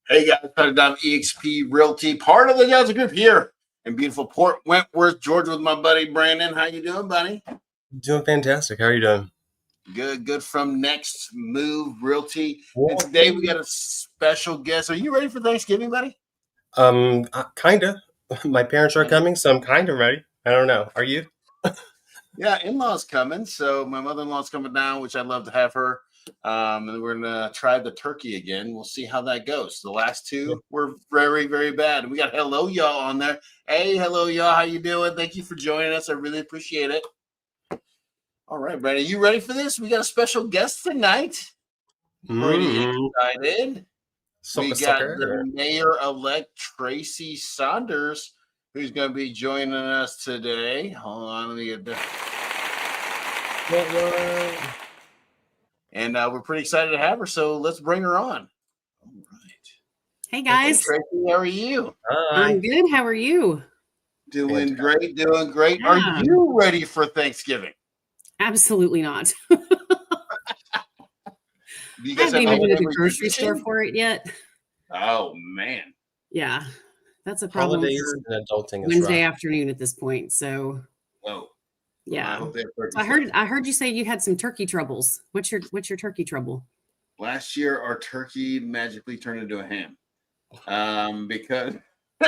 Hey guys, Hunter Dom EXP Realty, part of the Delta Group here in beautiful Port Wentworth, Georgia, with my buddy Brandon. How you doing, buddy? Doing fantastic. How are you doing? Good from Next Move Realty. And Well, today we got a special guest. Are you ready for Thanksgiving, buddy? Kinda. My parents are coming, so I'm kind of ready. I don't know. Are you? Yeah, in-laws coming. So my mother-in-law's coming down, which I'd love to have her. And we're gonna try the turkey again. We'll see how that goes. The last two were very, very bad. And we got hello y'all on there. Hey, hello y'all. How you doing? Thank you for joining us. I really appreciate it. All right, Brandon, you ready for this? We got a special guest tonight. Pretty excited. We got the mayor-elect Tracy Saunders, who's going to be joining us today. Hold on, let me get this. And we're pretty excited to have her, so let's bring her on. All right. Hey, guys. Hey, Tracy, how are you? Hi. I'm good. How are you? Doing great, doing great. Yeah. Are you ready for Thanksgiving? Absolutely not. Do you I guys haven't even been to the holiday grocery store tradition? for it yet. Oh, man. Yeah, that's a problem. Holidays and adulting is Wednesday rough. afternoon at this point. So, Whoa. yeah. I I heard you say you had some turkey troubles. What's your turkey trouble? Last year, our turkey magically turned into a ham because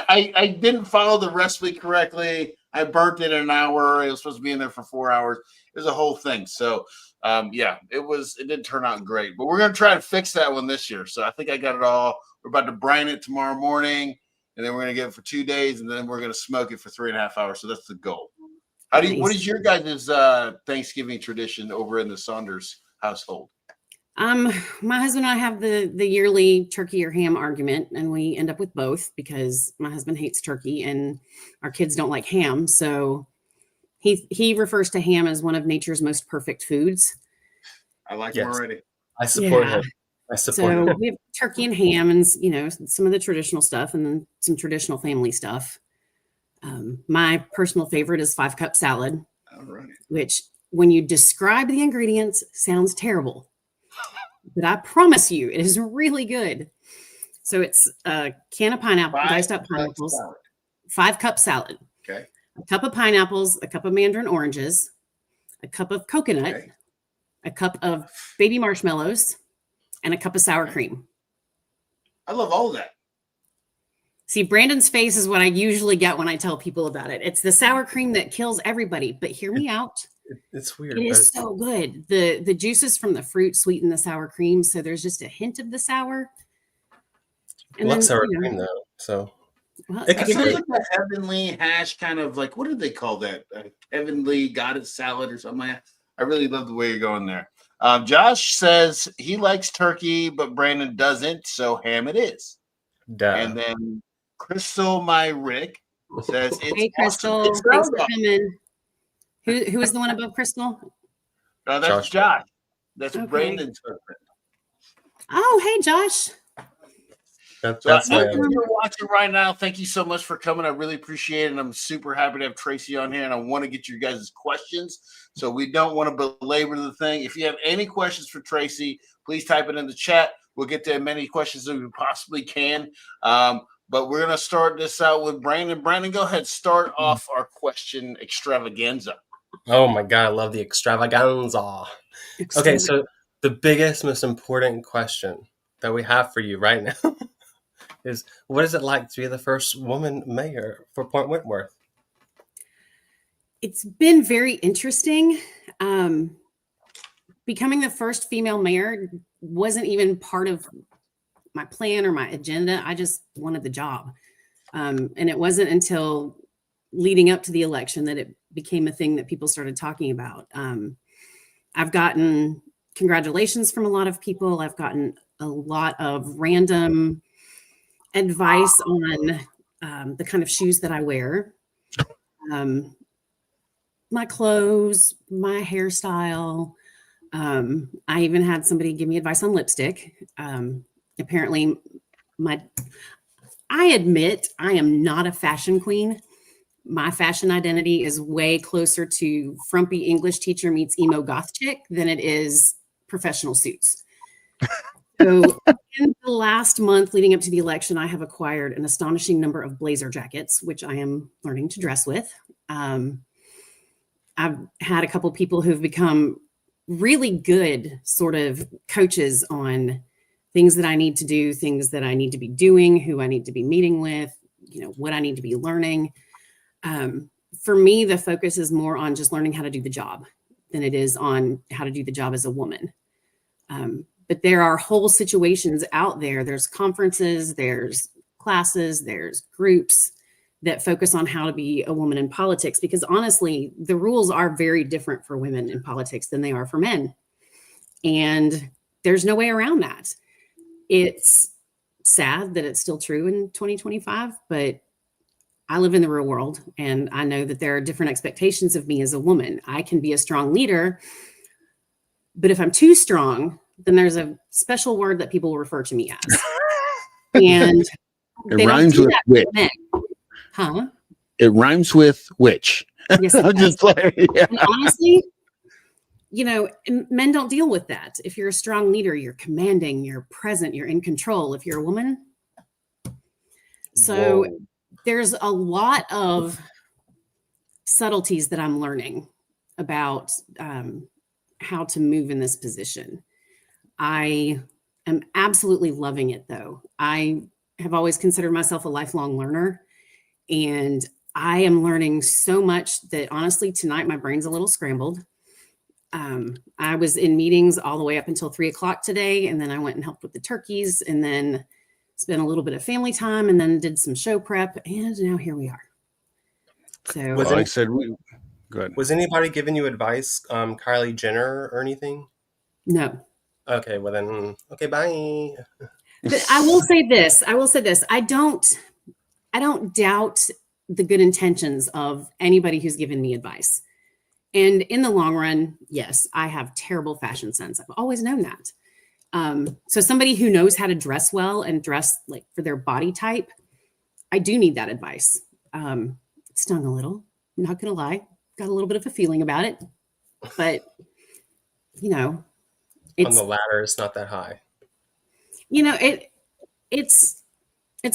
I didn't follow the recipe correctly. I burnt it in an hour. It was supposed to be in there for 4 hours. It was a whole thing. So, yeah, it didn't turn out great. But we're going to try to fix that one this year. So I think I got it all. We're about to brine it tomorrow morning, and then we're going to get it for 2 days, and then we're going to smoke it for 3.5 hours. So that's the goal. What is your guys' Thanksgiving tradition over in the Saunders household? My husband and I have the yearly turkey or ham argument, and we end up with both because my husband hates turkey and our kids don't like ham. So he refers to ham as one of nature's most perfect foods. I like him already. I support him. So we have turkey and ham and, some of the traditional stuff and then some traditional family stuff. My personal favorite is 5-cup salad, which when you describe the ingredients sounds terrible, but I promise you it is really good. So it's a can of pineapple, diced up pineapples, 5-cup salad, okay, a cup of pineapples, a cup of mandarin oranges, a cup of coconut, a cup of baby marshmallows, and a cup of sour cream. I love all of that. See, Brandon's face is what I usually get when I tell people about it. It's the sour cream that kills everybody, but hear me out. It's weird. It is so good. The juices from the fruit sweeten the sour cream, so there's just a hint of the sour. And love sour cream though, so it could be like a heavenly hash, kind of like, what do they call that? Heavenly goddess salad or something like that. I really love the way you're going there. Josh says he likes turkey, but Brandon doesn't, so ham it is. Duh. And then Crystal, my Rick, says it's hey, Crystal. Awesome. Thanks for coming. Who is the one above Crystal? That's Josh. That's Brandon's husband. Oh, hey, Josh. That's if you're watching right now, thank you so much for coming. I really appreciate it. And I'm super happy to have Tracy on here. And I want to get you guys' questions. So we don't want to belabor the thing. If you have any questions for Tracy, please type it in the chat. We'll get to as many questions as we possibly can. But we're going to start this out with Brandon. Brandon, go ahead. Start off our question extravaganza. Oh, my God. I love the extravaganza. Okay, so the biggest, most important question that we have for you right now is, what is it like to be the first woman mayor for Port Wentworth? It's been very interesting. Becoming the first female mayor wasn't even part of my plan or my agenda. I just wanted the job. And it wasn't until leading up to the election that it became a thing that people started talking about. I've gotten congratulations from a lot of people. I've gotten a lot of random advice on the kind of shoes that I wear, my clothes, my hairstyle. I even had somebody give me advice on lipstick. Apparently, I admit I am not a fashion queen. My fashion identity is way closer to frumpy English teacher meets emo goth chick than it is professional suits. So in the last month leading up to the election, I have acquired an astonishing number of blazer jackets, which I am learning to dress with. I've had a couple people who've become really good sort of coaches on things that I need to do, things that I need to be doing, who I need to be meeting with, what I need to be learning. For me, the focus is more on just learning how to do the job than it is on how to do the job as a woman. But there are whole situations out there. There's conferences, there's classes, there's groups that focus on how to be a woman in politics, because honestly, the rules are very different for women in politics than they are for men. And there's no way around that. It's sad that it's still true in 2025, but I live in the real world and I know that there are different expectations of me as a woman. I can be a strong leader, but if I'm too strong, then there's a special word that people refer to me as. And it rhymes with witch. Huh? It rhymes with witch. Yes, I'm just like, yeah. And honestly, men don't deal with that. If you're a strong leader, you're commanding, you're present, you're in control. If you're a woman. So Whoa. There's a lot of subtleties that I'm learning about how to move in this position. I am absolutely loving it, though. I have always considered myself a lifelong learner, and I am learning so much that honestly, tonight my brain's a little scrambled. I was in meetings all the way up until 3:00 today, and then I went and helped with the turkeys, and then spent a little bit of family time, and then did some show prep, and now here we are. So, Was Well, I said, go ahead. Was anybody giving you advice, Kylie Jenner or anything? no. Okay, well then, okay, bye. But I will say this. I don't doubt the good intentions of anybody who's given me advice. And in the long run, yes, I have terrible fashion sense. I've always known that. So somebody who knows how to dress well and dress like for their body type, I do need that advice. It stung a little, I'm not going to lie. Got a little bit of a feeling about it, but On the ladder, it's not that high. It's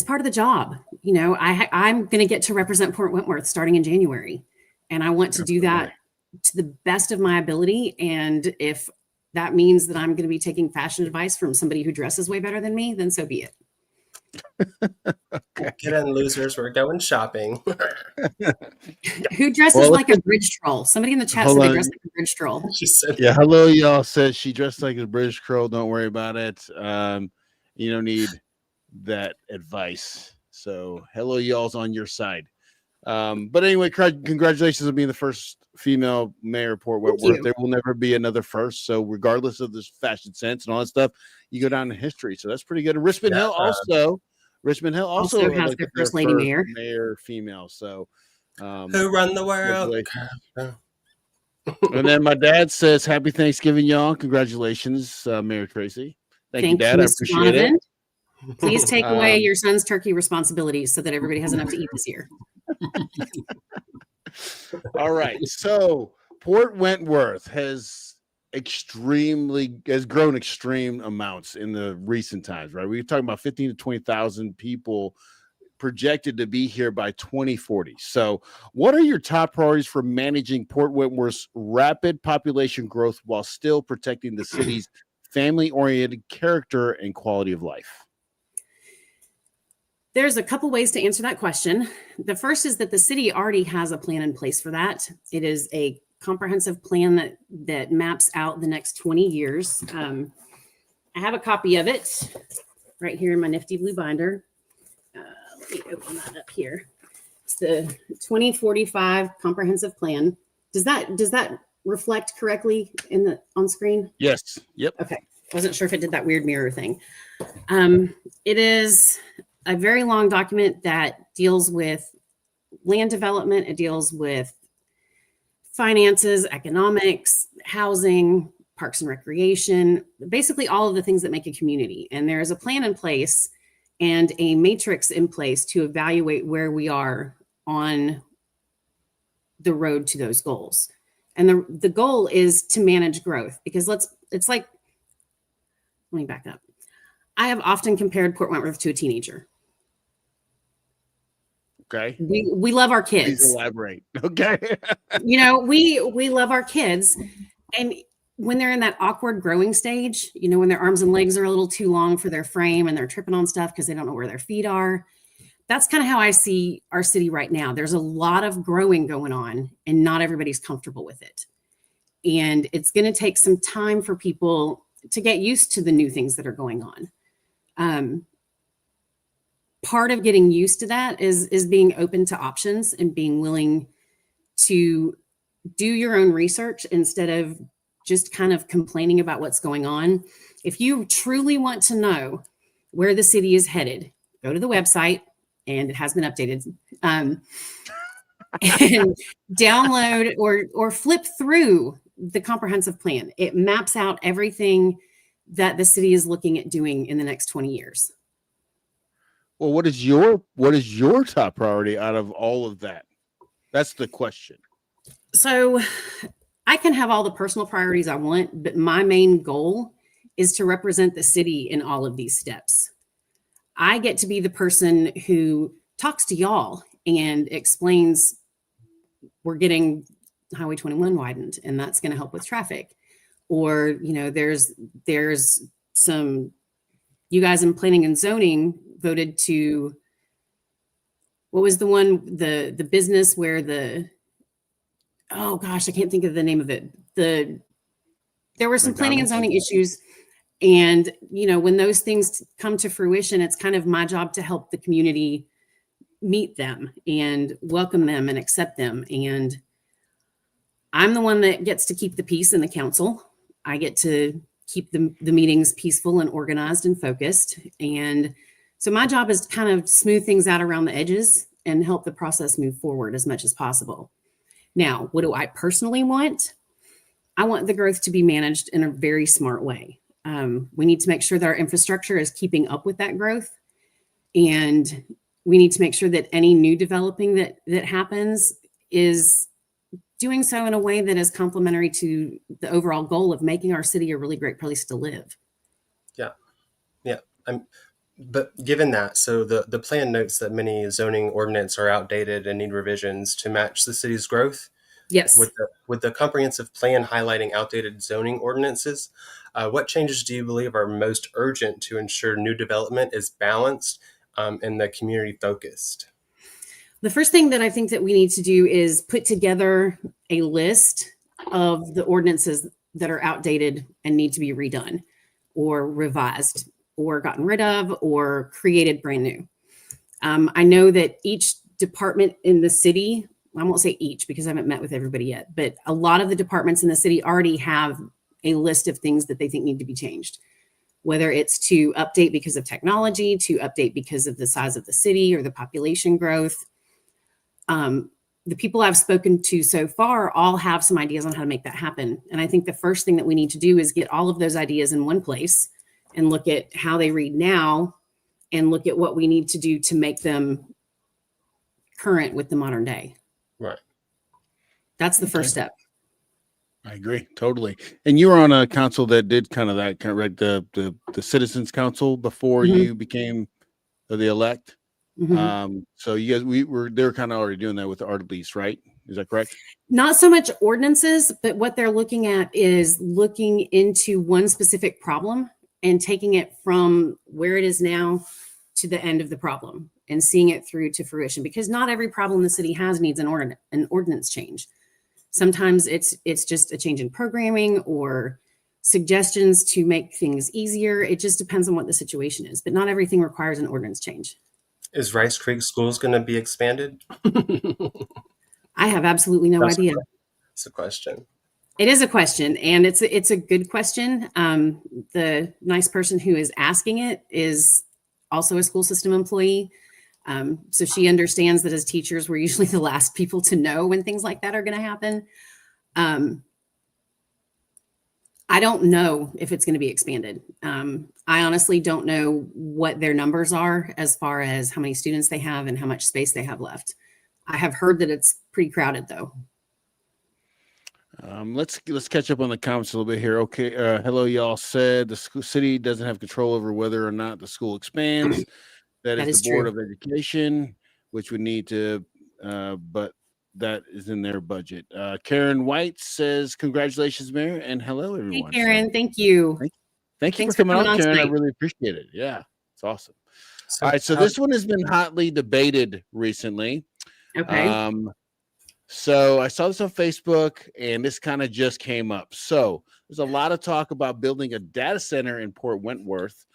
part of the job. I'm going to get to represent Port Wentworth starting in January, and I want to do that to the best of my ability. And if that means that I'm going to be taking fashion advice from somebody who dresses way better than me, then so be it. Okay. Get in, losers. We're going shopping. Who dresses like a bridge troll? Somebody in the chat said they dress like a bridge troll. She said, yeah, hello, y'all. Says she dressed like a British troll. Don't worry about it. You don't need that advice. So, hello, y'all's on your side. But anyway, congratulations on being the first female mayor of Port Wentworth. There will never be another first. So, regardless of this fashion sense and all that stuff, you go down in history. So that's pretty good. And Richmond Hill also has like their first lady mayor. Mayor female. So who run the world? And then my dad says, "Happy Thanksgiving, y'all! Congratulations, Mayor Tracy." Thank you, Dad. I appreciate it. Please take away your son's turkey responsibilities so that everybody has enough to eat this year. All right. So Port Wentworth has grown extreme amounts in the recent times, right? We're talking about 15 to 20,000 people projected to be here by 2040. So what are your top priorities for managing Port Wentworth's rapid population growth while still protecting the city's family-oriented character and quality of life? There's a couple ways to answer that question. The first is that the city already has a plan in place for that. It is a comprehensive plan that maps out the next 20 years. I have a copy of it right here in my nifty blue binder. Let me open that up here. It's the 2045 comprehensive plan. Does that reflect correctly on screen? Yes. Yep. Okay. Wasn't sure if it did that weird mirror thing. It is a very long document that deals with land development. It deals with finances, economics, housing, parks and recreation, basically all of the things that make a community. And there is a plan in place and a matrix in place to evaluate where we are on the road to those goals. And the goal is to manage growth, because let me back up. I have often compared Port Wentworth to a teenager. Okay. We love our Please kids. elaborate. Okay. We love our kids. And when they're in that awkward growing stage, when their arms and legs are a little too long for their frame and they're tripping on stuff because they don't know where their feet are. That's kind of how I see our city right now. There's a lot of growing going on and not everybody's comfortable with it. And it's going to take some time for people to get used to the new things that are going on. Part of getting used to that is being open to options and being willing to do your own research instead of just kind of complaining about what's going on. If you truly want to know where the city is headed, go to the website, and it has been updated. And download or flip through the comprehensive plan. It maps out everything that the city is looking at doing in the next 20 years. Well, what is your top priority out of all of that? That's the question. So I can have all the personal priorities I want, but my main goal is to represent the city in all of these steps. I get to be the person who talks to y'all and explains we're getting Highway 21 widened, and that's going to help with traffic. Or, there's some, you guys in planning and zoning voted to, what was the one, the business where oh gosh, I can't think of the name of it. There were some planning and zoning issues. And, when those things come to fruition, it's kind of my job to help the community meet them and welcome them and accept them. And I'm the one that gets to keep the peace in the council. I get to keep the meetings peaceful and organized and focused. And so my job is to kind of smooth things out around the edges and help the process move forward as much as possible. Now, what do I personally want? I want the growth to be managed in a very smart way. We need to make sure that our infrastructure is keeping up with that growth. And we need to make sure that any new developing that happens is doing so in a way that is complementary to the overall goal of making our city a really great place to live. Yeah. But given that, so the plan notes that many zoning ordinance are outdated and need revisions to match the city's growth. Yes. With the comprehensive plan highlighting outdated zoning ordinances, what changes do you believe are most urgent to ensure new development is balanced and the community focused? The first thing that I think that we need to do is put together a list of the ordinances that are outdated and need to be redone or revised or gotten rid of or created brand new. I know that each department in the city, I won't say each because I haven't met with everybody yet, but a lot of the departments in the city already have a list of things that they think need to be changed, whether it's to update because of technology, to update because of the size of the city or the population growth. The people I've spoken to so far all have some ideas on how to make that happen. And I think the first thing that we need to do is get all of those ideas in one place and look at how they read now and look at what we need to do to make them current with the modern day. Right. That's the first step. I agree totally. And you were on a council that did kind of the Citizens Council before you became the elect. So you guys, they're kind of already doing that with the art lease, right? Is that correct? Not so much ordinances, but what they're looking at is looking into one specific problem and taking it from where it is now to the end of the problem and seeing it through to fruition, because not every problem the city has needs an ordinance change. Sometimes it's just a change in programming or suggestions to make things easier. It just depends on what the situation is, but not everything requires an ordinance change. Is Rice Creek Schools going to be expanded? I have absolutely no idea. It's a question. It is a question, and it's a good question. The nice person who is asking it is also a school system employee. So she understands that as teachers, we're usually the last people to know when things like that are going to happen. I don't know if it's going to be expanded. I honestly don't know what their numbers are as far as how many students they have and how much space they have left. I have heard that it's pretty crowded though. Let's catch up on the comments a little bit here. Okay. Hello, y'all said the city doesn't have control over whether or not the school expands. That is the Board of Education, which would need to, but that is in their budget. Karen White says, congratulations, Mayor, and hello, everyone. Hey, Karen, thank you. Thank you for coming on, Karen. Tonight. I really appreciate it. Yeah, it's awesome. All right, so this one has been hotly debated recently. Okay. So I saw this on Facebook, and this kind of just came up. So there's a lot of talk about building a data center in Port Wentworth.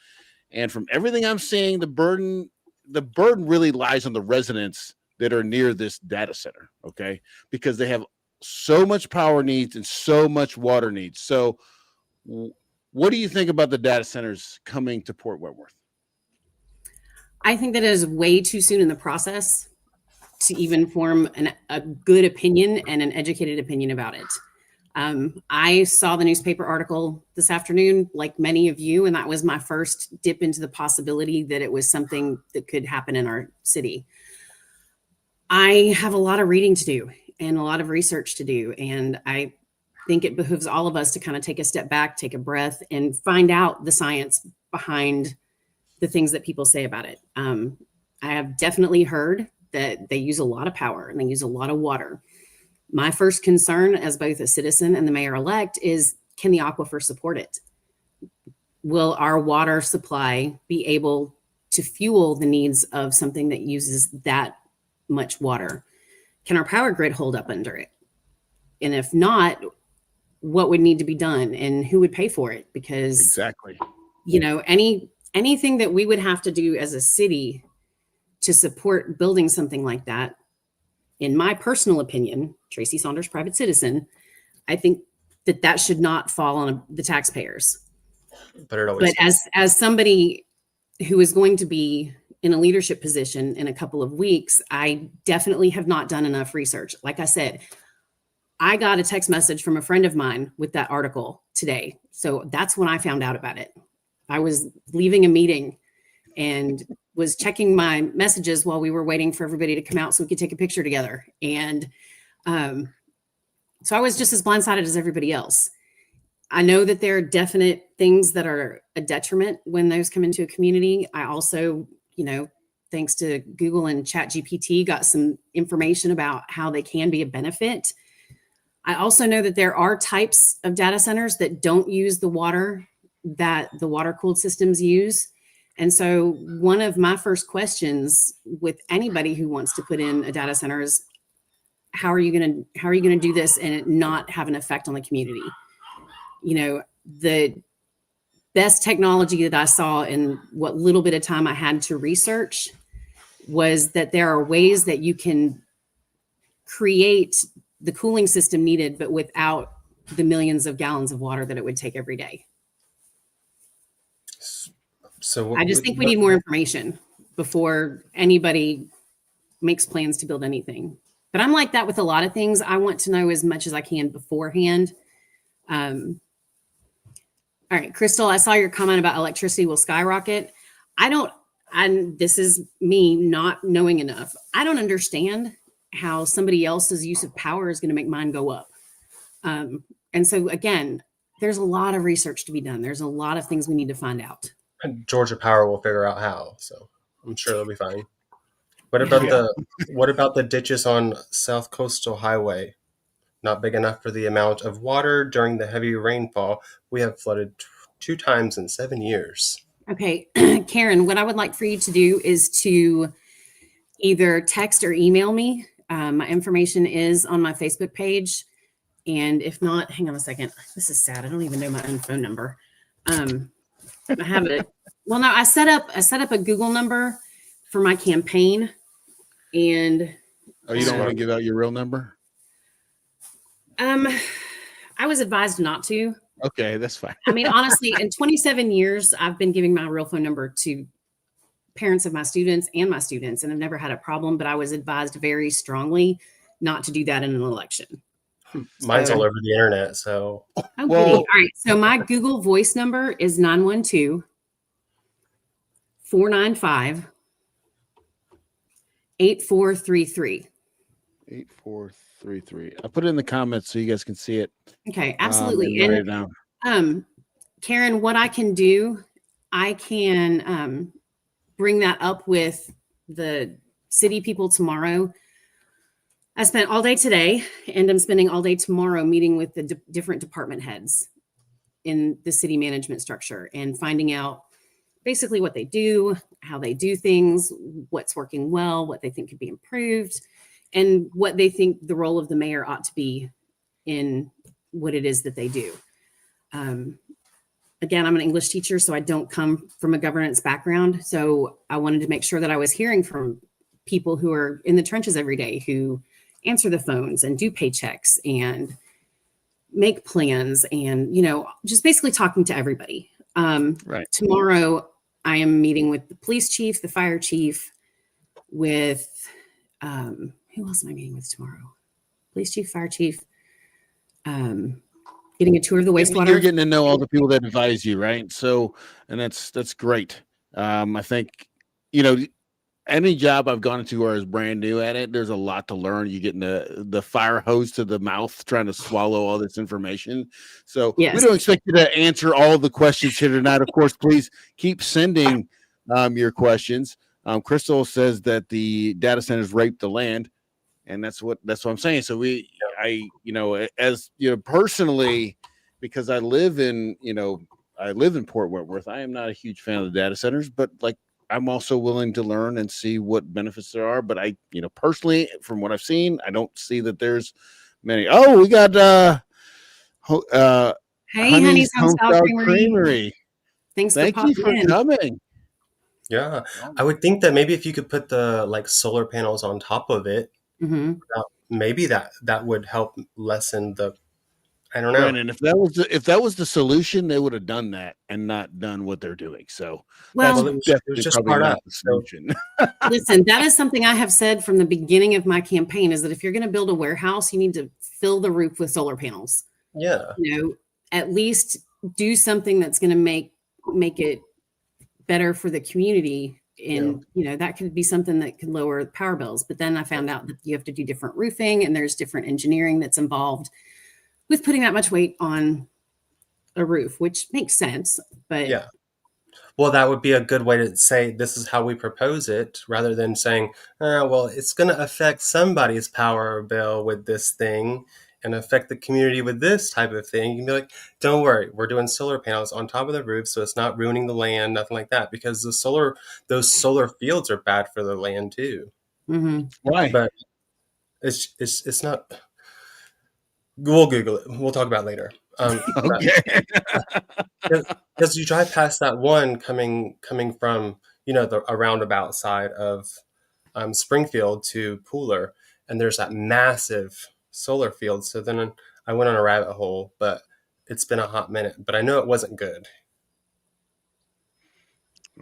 And from everything I'm seeing, the burden really lies on the residents that are near this data center, okay? Because they have so much power needs and so much water needs. So what do you think about the data centers coming to Port Wentworth? I think that it is way too soon in the process to even form a good opinion and an educated opinion about it. I saw the newspaper article this afternoon, like many of you, and that was my first dip into the possibility that it was something that could happen in our city. I have a lot of reading to do and a lot of research to do, and I think it behooves all of us to kind of take a step back, take a breath, and find out the science behind the things that people say about it. I have definitely heard that they use a lot of power and they use a lot of water. My first concern as both a citizen and the mayor-elect is, can the aquifer support it? Will our water supply be able to fuel the needs of something that uses that much water? Can our power grid hold up under it? And if not, what would need to be done and who would pay for it? Because exactly, anything that we would have to do as a city to support building something like that, in my personal opinion, Tracy Saunders, private citizen, I think that should not fall on the taxpayers. But as somebody who is going to be in a leadership position in a couple of weeks, I definitely have not done enough research. Like I said, I got a text message from a friend of mine with that article today. So that's when I found out about it. I was leaving a meeting and was checking my messages while we were waiting for everybody to come out so we could take a picture together. And so I was just as blindsided as everybody else. I know that there are definite things that are a detriment when those come into a community. I also, thanks to Google and ChatGPT, got some information about how they can be a benefit. I also know that there are types of data centers that don't use the water that the water-cooled systems use. And so one of my first questions with anybody who wants to put in a data center is, how are you going to do this and it not have an effect on the community? The best technology that I saw in what little bit of time I had to research was that there are ways that you can create the cooling system needed, but without the millions of gallons of water that it would take every day. So I just think we need more information before anybody makes plans to build anything. But I'm like that with a lot of things. I want to know as much as I can beforehand. All right, Crystal, I saw your comment about electricity will skyrocket. This is me not knowing enough. I don't understand how somebody else's use of power is going to make mine go up. And so again, there's a lot of research to be done. There's a lot of things we need to find out. And Georgia Power will figure out how, so I'm sure they'll be fine. What about the ditches on South Coastal Highway? Not big enough for the amount of water during the heavy rainfall. We have flooded 2 times in 7 years. Okay, Karen, what I would like for you to do is to either text or email me. My information is on my Facebook page. And if not, hang on a second. This is sad. I don't even know my own phone number. I have it. Well, no, I set up a Google number for my campaign, and you don't want to give out your real number? I was advised not to. Okay, that's fine. I mean, honestly, in 27 years, I've been giving my real phone number to parents of my students, and I've never had a problem. But I was advised very strongly not to do that in an election. Mine's all over the internet, so. Oh, well, all right. So my Google Voice number is 912-495-8433. 8433. I put it in the comments so you guys can see it. Okay, absolutely. And write it down. Karen, what I can do, I can bring that up with the city people tomorrow. I spent all day today and I'm spending all day tomorrow meeting with the different department heads in the city management structure and finding out basically what they do, how they do things, what's working well, what they think could be improved, and what they think the role of the mayor ought to be in what it is that they do. Again, I'm an English teacher, so I don't come from a governance background. So I wanted to make sure that I was hearing from people who are in the trenches every day, who answer the phones and do paychecks and make plans and, just basically talking to everybody. Right. Tomorrow, I am meeting with the police chief, the fire chief, with, who else am I meeting with tomorrow? Police chief, fire chief, getting a tour of the wastewater. You're getting to know all the people that advise you, right? So, and that's great. I think, any job I've gone into or is brand new at it, there's a lot to learn. You get in the fire hose to the mouth trying to swallow all this information. So we don't expect you to answer all the questions here tonight. Of course, please keep sending your questions. Crystal says that the data centers rape the land, and that's what I'm saying. So personally, because I live in Port Wentworth, I am not a huge fan of the data centers, but I'm also willing to learn and see what benefits there are. But I, personally, from what I've seen, I don't see that there's many. Oh, we got Honey's Homestyle Creamery. Thank you for coming. Yeah, I would think that maybe if you could put the solar panels on top of it, maybe that would help lessen the. I don't know. Brandon, if that was the solution, they would have done that and not done what they're doing. So well, that's definitely just probably part not of the solution. Listen, that is something I have said from the beginning of my campaign, is that if you're going to build a warehouse, you need to fill the roof with solar panels. Yeah. At least do something that's going to make it better for the community. And, that could be something that could lower power bills. But then I found out that you have to do different roofing and there's different engineering that's involved with putting that much weight on a roof, which makes sense. But yeah. Well, that would be a good way to say this is how we propose it, rather than saying, well, it's going to affect somebody's power bill with this thing and affect the community with this type of thing. You can be like, don't worry, we're doing solar panels on top of the roof, so it's not ruining the land, nothing like that, because those solar fields are bad for the land too. Right. But it's not. We'll Google it. We'll talk about it later. Okay. Because you drive past that one coming from the roundabout side of Springfield to Pooler, and there's that massive solar field. So then I went on a rabbit hole, but it's been a hot minute. But I know it wasn't good.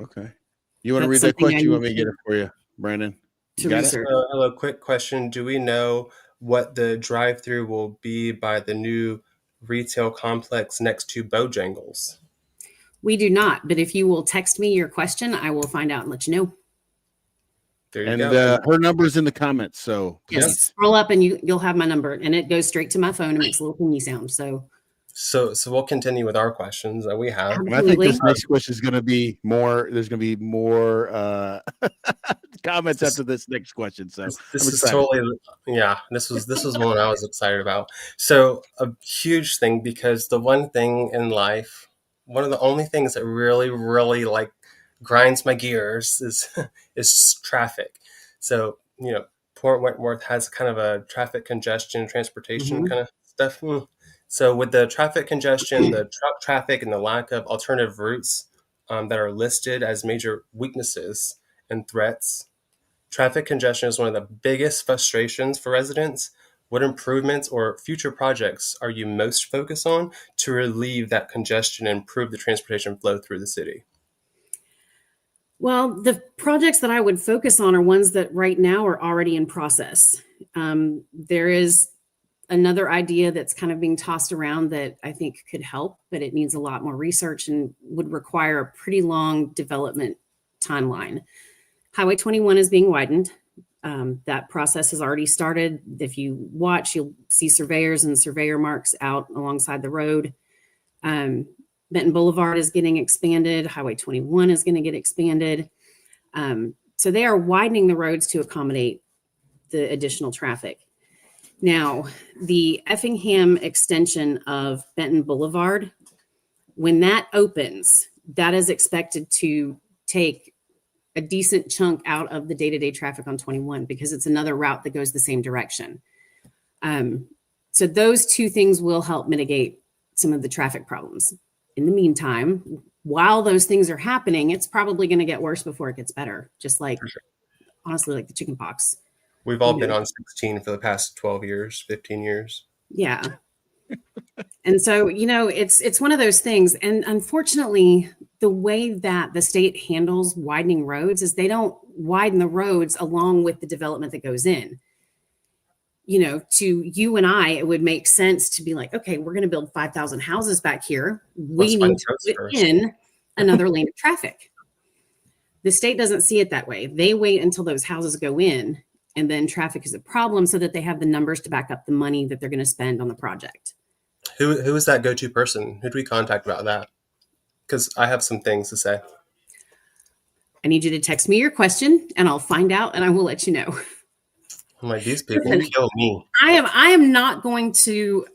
Okay. You want to read that question? You want me to get it for you, Brandon? You got it? Hello, quick question. Do we know what the drive-through will be by the new retail complex next to Bojangles? We do not, but if you will text me your question, I will find out and let you know. There you go. And her number's in the comments, so yes, scroll up and you'll have my number, and it goes straight to my phone and makes a little thingy sound. So we'll continue with our questions that we have. I think this next question is going to be more. There's going to be more comments after this next question. So this is totally, this was one I was excited about. So a huge thing, because the one thing in life, one of the only things that really, really grinds my gears is traffic. So Port Wentworth has kind of a traffic congestion, transportation kind of stuff. So with the traffic congestion, the truck traffic, and the lack of alternative routes that are listed as major weaknesses and threats, traffic congestion is one of the biggest frustrations for residents. What improvements or future projects are you most focused on to relieve that congestion and improve the transportation flow through the city? Well, the projects that I would focus on are ones that right now are already in process. There is another idea that's kind of being tossed around that I think could help, but it needs a lot more research and would require a pretty long development timeline. Highway 21 is being widened. That process has already started. If you watch, you'll see surveyors and surveyor marks out alongside the road. Benton Boulevard is getting expanded. Highway 21 is going to get expanded. So they are widening the roads to accommodate the additional traffic. Now, the Effingham extension of Benton Boulevard, when that opens, that is expected to take a decent chunk out of the day-to-day traffic on 21 because it's another route that goes the same direction. So those two things will help mitigate some of the traffic problems. In the meantime, while those things are happening, it's probably going to get worse before it gets better. Just like, honestly, like the chicken pox. We've all been on 16 for the past 12 years, 15 years. Yeah. And so, it's one of those things. And unfortunately, the way that the state handles widening roads is they don't widen the roads along with the development that goes in. To you and I, it would make sense to be like, okay, we're going to build 5,000 houses back here. We need to put in another lane of traffic. The state doesn't see it that way. They wait until those houses go in, and then traffic is a problem so that they have the numbers to back up the money that they're going to spend on the project. Who is that go-to person? Who do we contact about that? Because I have some things to say. I need you to text me your question, and I'll find out, and I will let you know. I'm like, these people kill me. I'm not going to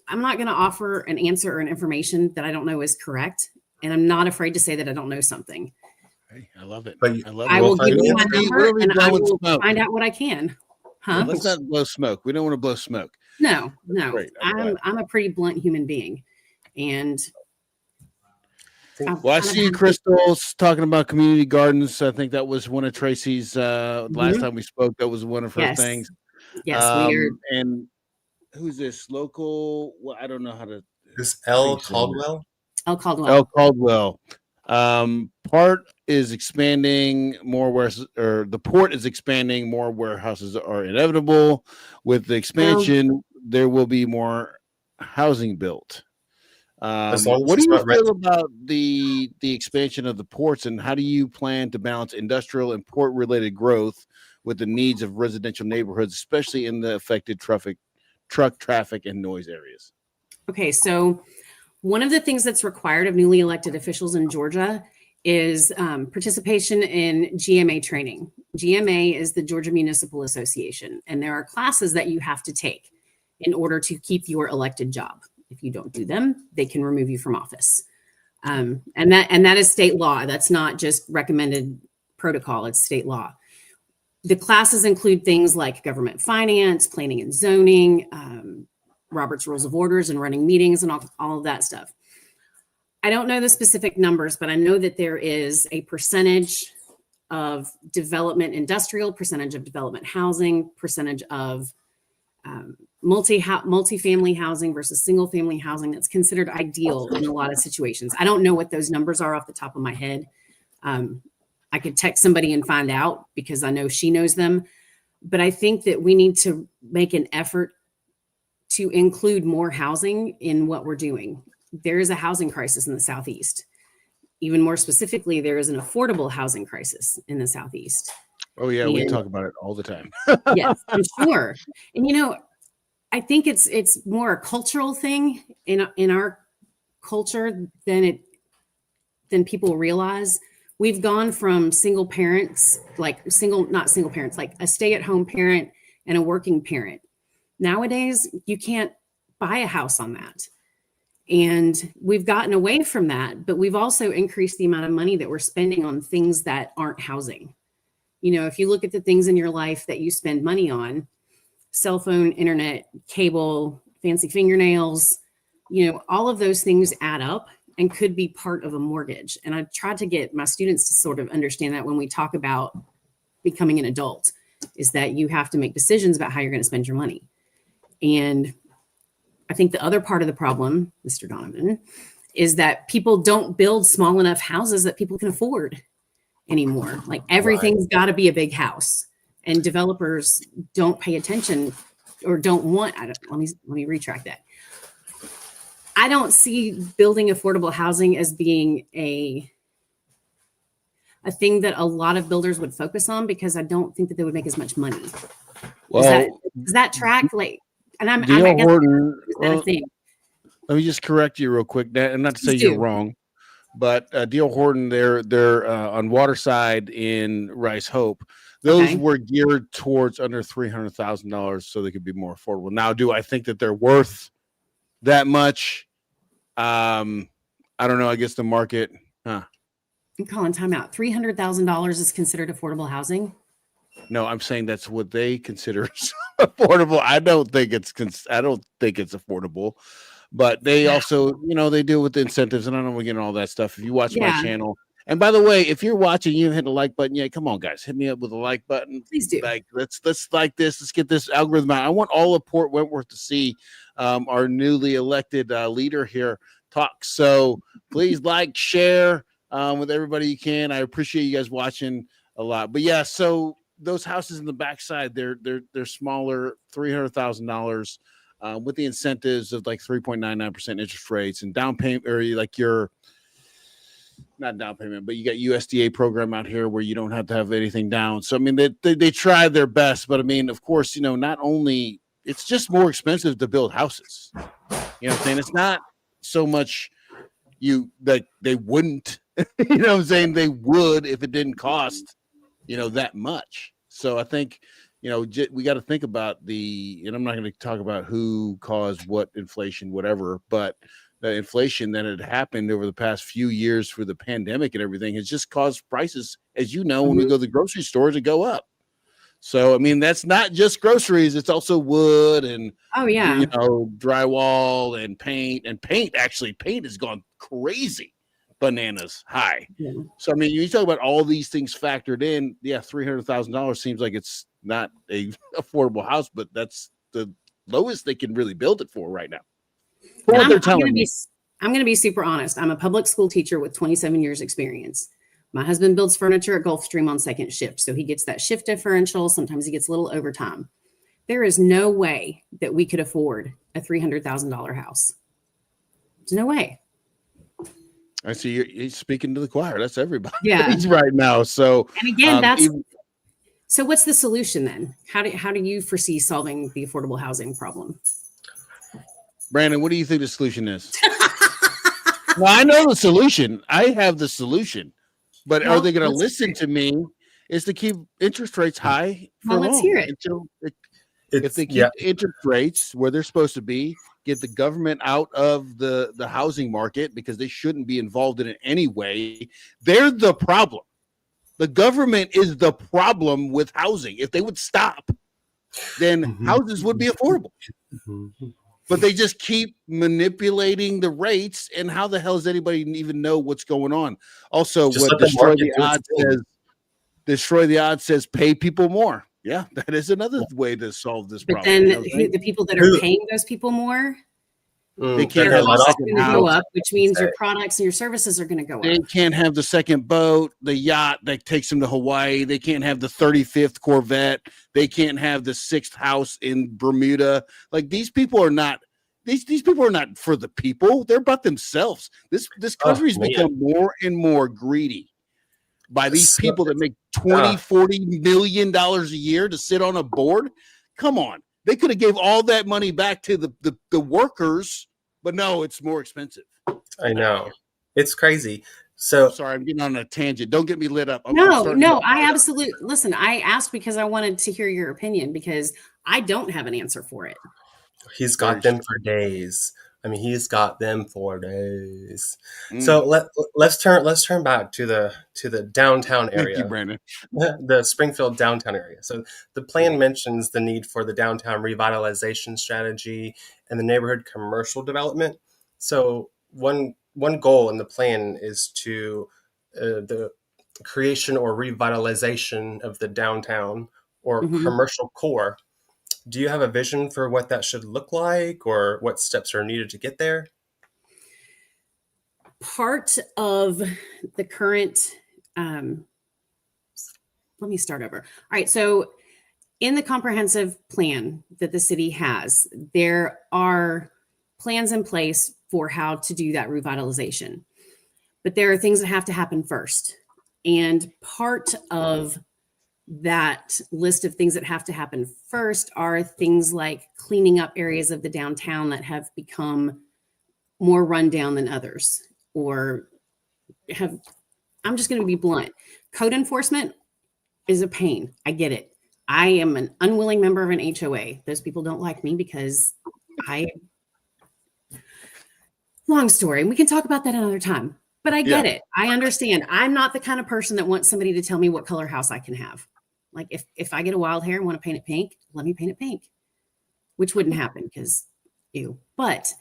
offer an answer or an information that I don't know is correct. And I'm not afraid to say that I don't know something. Hey, I love it. But I will give you my number and I will find out what I can. Huh? Let's not blow smoke. We don't want to blow smoke. No. Great. I'm a pretty blunt human being. And I see Crystal's talking about community gardens. I think that was one of Tracy's last time we spoke. That was one of her things. Yes, we are. And who's this local? Well, I don't know how to. Is L. Caldwell? L. Caldwell. L. Caldwell. Part is expanding more or the port is expanding. More warehouses are inevitable. With the expansion, there will be more housing built. What do you feel about the expansion of the ports, and how do you plan to balance industrial and port related growth with the needs of residential neighborhoods, especially in the affected truck traffic and noise areas? Okay, so one of the things that's required of newly elected officials in Georgia is participation in GMA training. GMA is the Georgia Municipal Association, and there are classes that you have to take in order to keep your elected job. If you don't do them, they can remove you from office. And that is state law. That's not just recommended protocol, it's state law. The classes include things like government finance, planning and zoning, Robert's Rules of Orders and running meetings and all of that stuff. I don't know the specific numbers, but I know that there is a percentage of development industrial, percentage of development housing, percentage of multi-family housing versus single family housing that's considered ideal in a lot of situations. I don't know what those numbers are off the top of my head. I could text somebody and find out because I know she knows them. But I think that we need to make an effort to include more housing in what we're doing. There is a housing crisis in the Southeast. Even more specifically, there is an affordable housing crisis in the Southeast. Oh yeah, we talk about it all the time. Yes, I'm sure. And I think it's more a cultural thing in our culture than people realize. We've gone from single parents, like not single parents, like a stay-at-home parent and a working parent. Nowadays, you can't buy a house on that. And we've gotten away from that, but we've also increased the amount of money that we're spending on things that aren't housing. If you look at the things in your life that you spend money on, cell phone, internet, cable, fancy fingernails, all of those things add up and could be part of a mortgage. And I tried to get my students to sort of understand that when we talk about becoming an adult, is that you have to make decisions about how you're going to spend your money. And I think the other part of the problem, Mr. Donovan, is that people don't build small enough houses that people can afford anymore. Like everything's got to be a big house, and developers don't pay attention or don't want. Let me retract that. I don't see building affordable housing as being a thing that a lot of builders would focus on because I don't think that they would make as much money. Well, Does that track? Like, and I D.L. guess Horton, is that a thing? let me just correct you real quick, and not to say Please you're do. wrong, but D.L. Horton, they're on Waterside in Rice Hope. Those Okay. were geared towards under $300,000 so they could be more affordable. Now, do I think that they're worth that much? I don't know. I guess the market. I'm calling timeout. $300,000 is considered affordable housing. No, I'm saying that's what they consider affordable. I don't think it's affordable, but they also, they deal with the incentives, and I don't want to get into all that stuff. If you watch my channel, and by the way, if you're watching, you hit the like button. Yeah, come on, guys, hit me up with a like button. Please do. Like, let's like this. Let's get this algorithm out. I want all of Port Wentworth to see our newly elected leader here talk. So please like, share with everybody you can. I appreciate you guys watching a lot. But yeah, so those houses in the backside, they're smaller, $300,000 with the incentives of like 3.99% interest rates and down payment, or like your not down payment, but you got USDA program out here where you don't have to have anything down. So I mean, they tried their best, but I mean, of course, not only it's just more expensive to build houses. You know what I'm saying? It's not so much that they wouldn't. You know what I'm saying? They would if it didn't cost that much. So I think, we got to think about and I'm not going to talk about who caused what inflation, whatever, but the inflation that had happened over the past few years for the pandemic and everything has just caused prices, as when we go to the grocery store, to go up. So, I mean, that's not just groceries. It's also wood and, drywall and paint. And paint has gone crazy. Bananas high. Yeah. So I mean, you talk about all these things factored in. Yeah, $300,000 seems like it's not a affordable house, but that's the lowest they can really build it for right now. I'm going to be super honest. I'm a public school teacher with 27 years experience. My husband builds furniture at Gulfstream on second shift, so he gets that shift differential. Sometimes he gets a little overtime. There is no way that we could afford a $300,000 house. There's no way. I see he's speaking to the choir. That's everybody. Yeah. Right now. So, and again, so what's the solution then? How do you foresee solving the affordable housing problem? Brandon, what do you think the solution is? Well, I know the solution. I have the solution, but are they going to listen to me? Is to keep interest rates high for long. Let's hear it. If they keep interest rates where they're supposed to be, get the government out of the housing market because they shouldn't be involved in it anyway. They're the problem. The government is the problem with housing. If they would stop, then houses would be affordable. But they just keep manipulating the rates, and how the hell does anybody even know what's going on? Also, what destroy the odds says pay people more. Yeah, that is another way to solve this problem. But then the people that are paying those people more, they can't have have the second house go up, which means your products and your services are going to go up. They can't have the second boat, the yacht that takes them to Hawaii. They can't have the 35th Corvette. They can't have the 6th house in Bermuda. Like, these people are not. These people are not for the people. They're about themselves. This country's become more and more greedy by these people that make $40 million a year to sit on a board. Come on. They could have gave all that money back to the workers, but no, it's more expensive. I know. It's crazy. So sorry, I'm getting on a tangent. Don't get me lit up. No, I absolutely listen. I asked because I wanted to hear your opinion because I don't have an answer for it. He's got them for days. He's got them for days. So let's turn back to the downtown area. Thank you, Brandon. The Springfield downtown area. So the plan mentions the need for the downtown revitalization strategy and the neighborhood commercial development. So one goal in the plan is to the creation or revitalization of the downtown or commercial core. Do you have a vision for what that should look like or what steps are needed to get there? Part of the current, let me start over. All right. So in the comprehensive plan that the city has, there are plans in place for how to do that revitalization. But there are things that have to happen first. And part of that list of things that have to happen first are things like cleaning up areas of the downtown that have become more rundown than others, or have, I'm just going to be blunt. Code enforcement is a pain. I get it. I am an unwilling member of an HOA. Those people don't like me because long story. And we can talk about that another time, but I get it. I understand. I'm not the kind of person that wants somebody to tell me what color house I can have. Like if I get a wild hair and want to paint it pink, let me paint it pink, which wouldn't happen because ew. But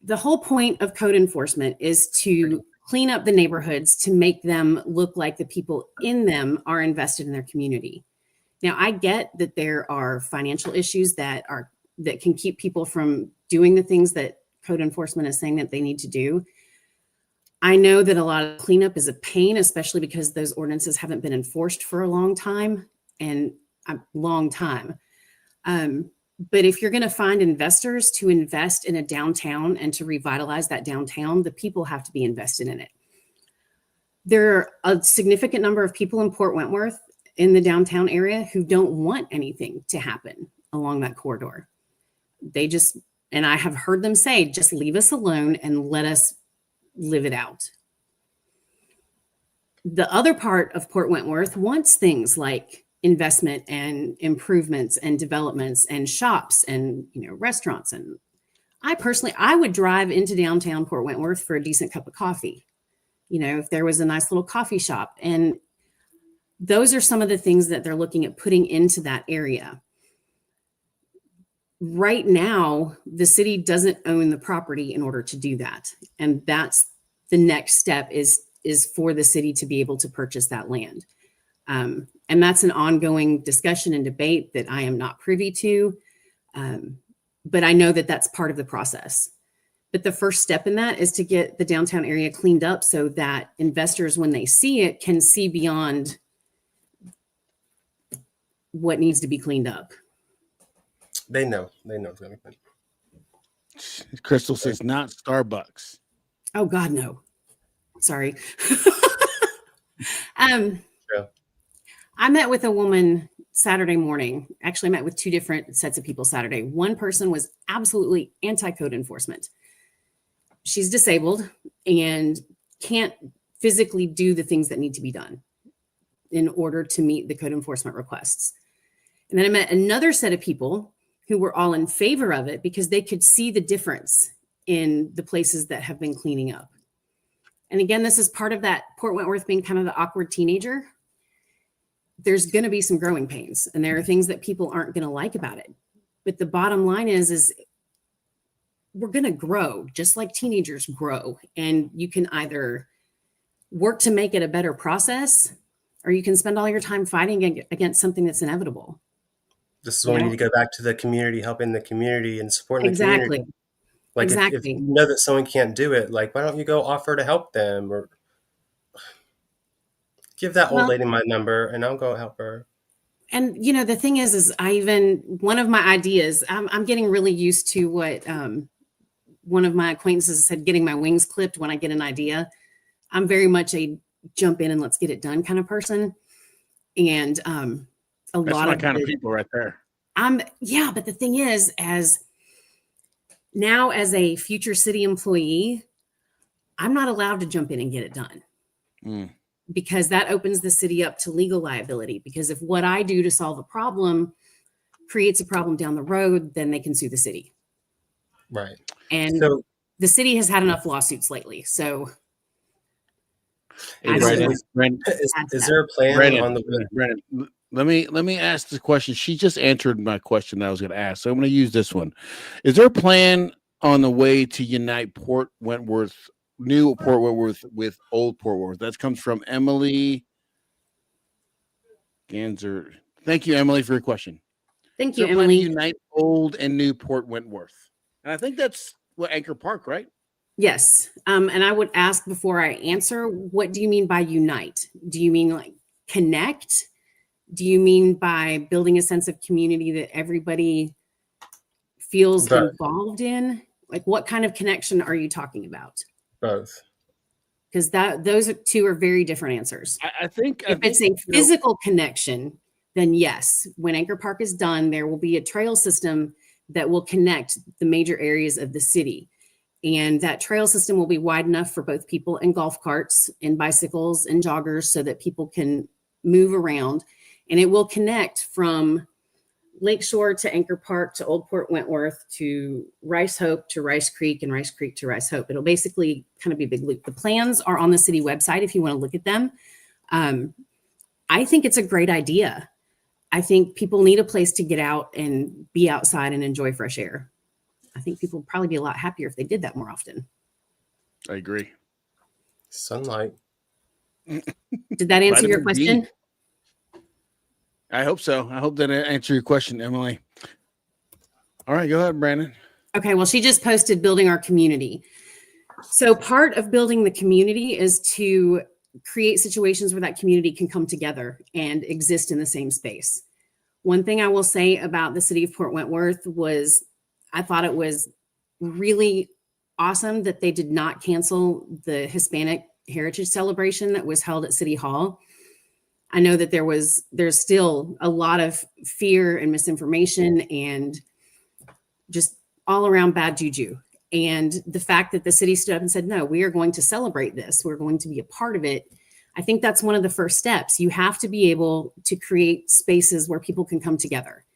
the whole point of code enforcement is to clean up the neighborhoods to make them look like the people in them are invested in their community. Now, I get that there are financial issues that can keep people from doing the things that code enforcement is saying that they need to do. I know that a lot of cleanup is a pain, especially because those ordinances haven't been enforced for a long time. But if you're going to find investors to invest in a downtown and to revitalize that downtown, the people have to be invested in it. There are a significant number of people in Port Wentworth in the downtown area who don't want anything to happen along that corridor. And I have heard them say, just leave us alone and let us live it out. The other part of Port Wentworth wants things like investment and improvements and developments and shops and restaurants. And I would drive into downtown Port Wentworth for a decent cup of coffee, if there was a nice little coffee shop. And those are some of the things that they're looking at putting into that area. Right now, the city doesn't own the property in order to do that. And that's the next step is for the city to be able to purchase that land. And that's an ongoing discussion and debate that I am not privy to. But I know that that's part of the process. But the first step in that is to get the downtown area cleaned up so that investors, when they see it, can see beyond what needs to be cleaned up. They know it's going to be clean. Crystal says not Starbucks. Oh God, no. Sorry. I met with a woman Saturday morning. Actually, I met with two different sets of people Saturday. One person was absolutely anti-code enforcement. She's disabled and can't physically do the things that need to be done in order to meet the code enforcement requests. And then I met another set of people who were all in favor of it because they could see the difference in the places that have been cleaning up. And again, this is part of that Port Wentworth being kind of the awkward teenager. There's going to be some growing pains, and there are things that people aren't going to like about it. But the bottom line is we're going to grow just like teenagers grow. And you can either work to make it a better process, or you can spend all your time fighting against something that's inevitable. This is when we need to go back to the community, helping the community and supporting the community. Like exactly. If you know that someone can't do it, like, why don't you go offer to help them, or give that old lady my number and I'll go help her. And the thing is one of my ideas, I'm getting really used to what one of my acquaintances said, getting my wings clipped when I get an idea. I'm very much a jump in and let's get it done kind of person. And that's my kind of people right there. But the thing is, as a future city employee, I'm not allowed to jump in and get it done. Because that opens the city up to legal liability. Because if what I do to solve a problem creates a problem down the road, then they can sue the city. Right. And the city has had enough lawsuits lately. So is there a plan Brandon, on the Brandon, let me ask the question. She just answered my question that I was going to ask. So I'm going to use this one. Is there a plan on the way to unite Port Wentworth, new Port Wentworth, with old Port Wentworth? That comes from Emily Ganser. Thank you, Emily, for your question. Thank you, Emily. Emily. Unite old and new Port Wentworth. And I think that's what Anchor Park, right? Yes. And I would ask before I answer, what do you mean by unite? Do you mean like connect? Do you mean by building a sense of community that everybody feels involved in? Like, what kind of connection are you talking about? Both. because those two are very different answers. I think If it's a physical connection, then yes, when Anchor Park is done, there will be a trail system that will connect the major areas of the city. And that trail system will be wide enough for both people and golf carts and bicycles and joggers so that people can move around. And it will connect from Lakeshore to Anchor Park to Old Port Wentworth to Rice Hope to Rice Creek and Rice Creek to Rice Hope. It'll basically kind of be a big loop. The plans are on the city website if you want to look at them. I think it's a great idea. I think people need a place to get out and be outside and enjoy fresh air. I think people would probably be a lot happier if they did that more often. I agree. Sunlight. Did that answer your question? I hope so. I hope that answered your question, Emily. All right, go ahead, Brandon. Okay, well, she just posted building our community. So part of building the community is to create situations where that community can come together and exist in the same space. One thing I will say about the city of Port Wentworth was I thought it was really awesome that they did not cancel the Hispanic Heritage Celebration that was held at City Hall. I know that there's still a lot of fear and misinformation and just all around bad juju. And the fact that the city stood up and said, no, we are going to celebrate this. We're going to be a part of it. I think that's one of the first steps. You have to be able to create spaces where people can come together.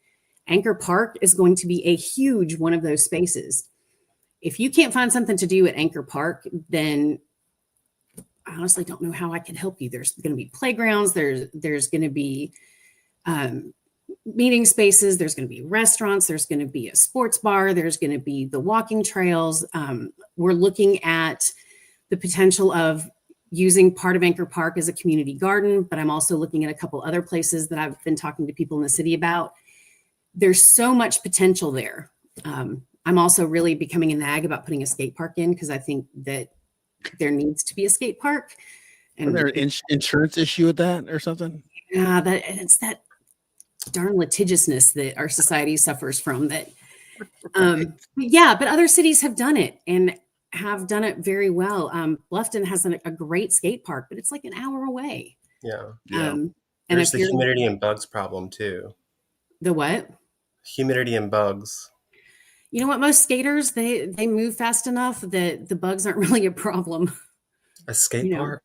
Anchor Park is going to be a huge one of those spaces. If you can't find something to do at Anchor Park, then I honestly don't know how I can help you. There's going to be playgrounds. There's going to be meeting spaces. There's going to be restaurants. There's going to be a sports bar. There's going to be the walking trails. We're looking at the potential of using part of Anchor Park as a community garden, but I'm also looking at a couple other places that I've been talking to people in the city about. There's so much potential there. I'm also really becoming a nag about putting a skate park in because I think that there needs to be a skate park. And is there an insurance issue with that or something? Yeah, it's that darn litigiousness that our society suffers from. That, but other cities have done it and have done it very well. Bluffton has a great skate park, but it's like an hour away. Yeah. And there's the humidity and bugs problem too. The what? Humidity and bugs. You know what? Most skaters, they move fast enough that the bugs aren't really a problem. A skate park?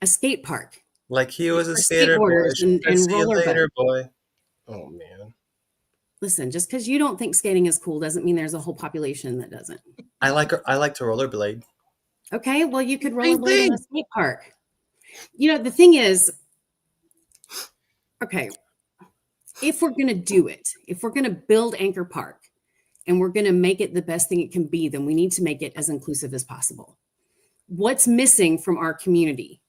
A skate park. Like he was a skater boy. And see you later, boy. Oh, man. Listen, just because you don't think skating is cool doesn't mean there's a whole population that doesn't. I like to rollerblade. Okay, well, you could rollerblade in a skate park. You know, the thing is, okay, if we're going to do it, if we're going to build Anchor Park and we're going to make it the best thing it can be, then we need to make it as inclusive as possible. What's missing from our community?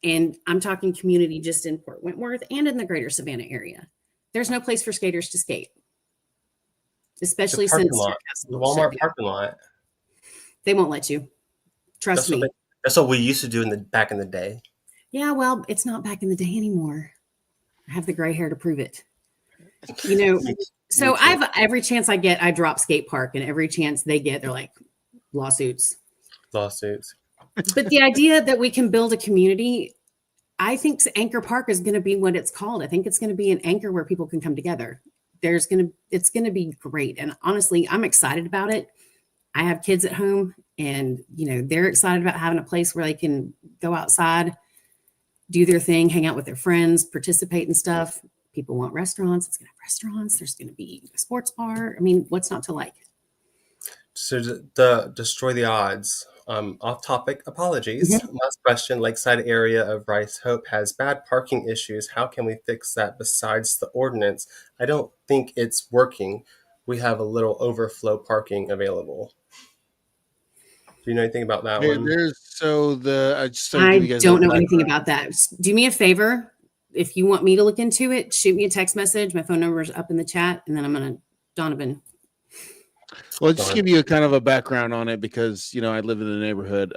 And I'm talking community just in Port Wentworth and in the greater Savannah area. There's no place for skaters to skate, especially since the Walmart parking lot. They won't let you. Trust me. That's what we used to do back in the day. Yeah, well, it's not back in the day anymore. I have the gray hair to prove it. You know, so I've every chance I get, I drop skate park, and every chance they get, they're like lawsuits. But the idea that we can build a community, I think Anchor Park is going to be what it's called. I think it's going to be an anchor where people can come together. It's going to be great. And honestly, I'm excited about it. I have kids at home and, they're excited about having a place where they can go outside, do their thing, hang out with their friends, participate in stuff. People want restaurants. It's going to have restaurants. There's going to be a sports bar. I mean, what's not to like? So destroy the odds. Off topic, apologies. Mm-hmm. Last question. Lakeside area of Rice Hope has bad parking issues. How can we fix that besides the ordinance? I don't think it's working. We have a little overflow parking available. Do you know anything about that one? I don't know anything about that. Do me a favor. If you want me to look into it, shoot me a text message. My phone number is up in the chat, and then I'm going to Donovan. Well, let's just give you a kind of a background on it because, I live in the neighborhood.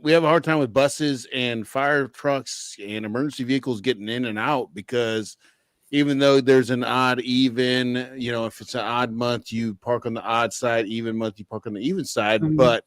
We have a hard time with buses and fire trucks and emergency vehicles getting in and out because even though there's an odd even, if it's an odd month, you park on the odd side, even month, you park on the even side. Mm-hmm. But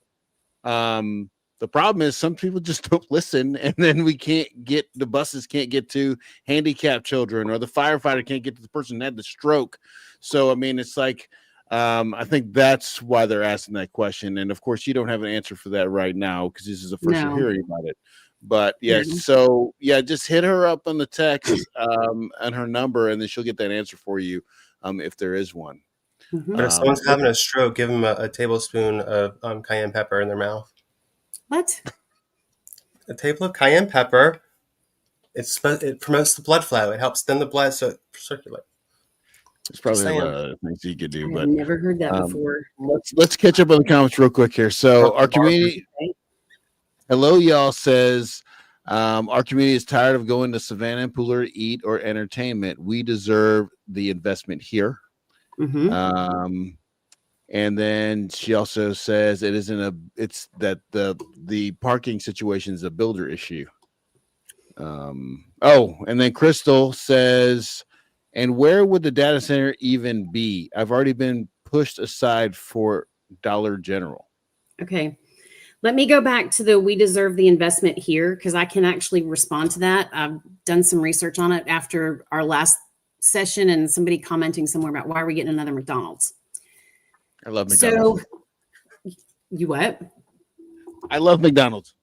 The problem is some people just don't listen, and then the buses can't get to handicapped children, or the firefighter can't get to the person that had the stroke. So, I mean, it's like, I think that's why they're asking that question. And of course, you don't have an answer for that right now because this is the first you're No. hearing about it. But yeah, Mhm. so yeah, just hit her up on the text and her number, and then she'll get that answer for you if there is one. Mhm. But if someone's having a stroke, give them a tablespoon of cayenne pepper in their mouth. What? A table of cayenne pepper. It promotes the blood flow. It helps thin the blood so it circulates. There's probably a saying. lot of other things you could do, I've but never heard that before. let's catch up on the comments real quick here. So our community, hello y'all, says our community is tired of going to Savannah and Pooler to eat or entertainment. We deserve the investment here. Mhm. And then she also says it's that the parking situation is a builder issue. And then Crystal says, and where would the data center even be? I've already been pushed aside for Dollar General. Okay. Let me go back to we deserve the investment here because I can actually respond to that. I've done some research on it after our last session and somebody commenting somewhere about why are we getting another McDonald's. I love McDonald's. So, you what? I love McDonald's.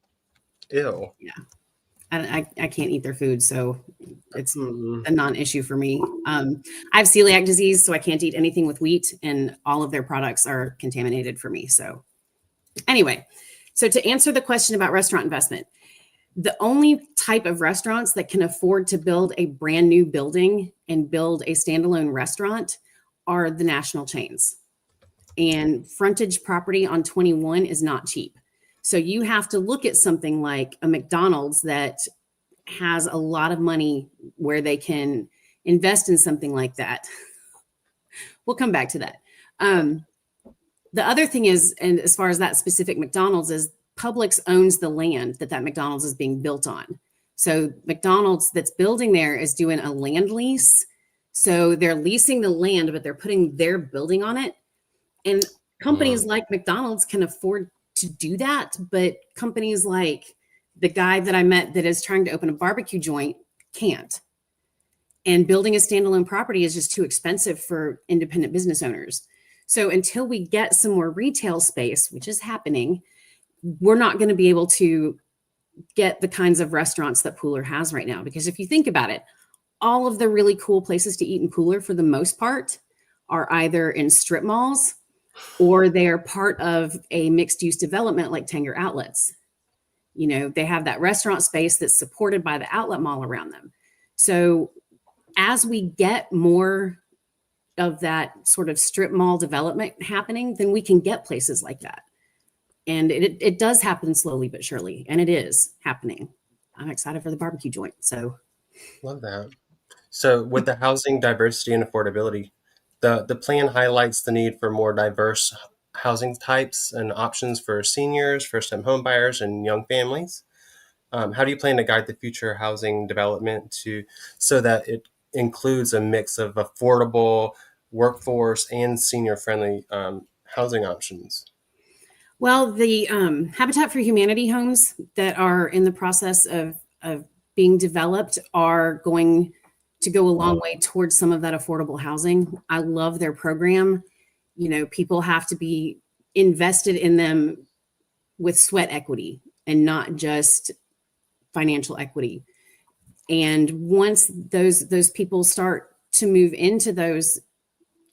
Ew. Yeah. I can't eat their food, so it's a non-issue for me. I have celiac disease, so I can't eat anything with wheat, and all of their products are contaminated for me. So anyway, so to answer the question about restaurant investment, the only type of restaurants that can afford to build a brand new building and build a standalone restaurant are the national chains. And frontage property on 21 is not cheap. So you have to look at something like a McDonald's that has a lot of money where they can invest in something like that. We'll come back to that. The other thing is, and as far as that specific McDonald's is, Publix owns the land that McDonald's is being built on. So McDonald's that's building there is doing a land lease. So they're leasing the land, but they're putting their building on it. And companies like McDonald's can afford to do that, but companies like the guy that I met that is trying to open a barbecue joint can't. And building a standalone property is just too expensive for independent business owners. So until we get some more retail space, which is happening, we're not going to be able to get the kinds of restaurants that Pooler has right now. Because if you think about it, all of the really cool places to eat in Pooler, for the most part, are either in strip malls or they are part of a mixed-use development like Tanger Outlets. You know, they have that restaurant space that's supported by the outlet mall around them. So as we get more of that sort of strip mall development happening, then we can get places like that. And it does happen slowly but surely, and it is happening. I'm excited for the barbecue joint. So love that. So with the housing diversity and affordability, the plan highlights the need for more diverse housing types and options for seniors, first-time home buyers, and young families. How do you plan to guide the future housing development so that it includes a mix of affordable workforce and senior-friendly housing options? Well, the Habitat for Humanity homes that are in the process of being developed are going to go a long way towards some of that affordable housing. I love their program. You know, people have to be invested in them with sweat equity and not just financial equity. And once those people start to move into those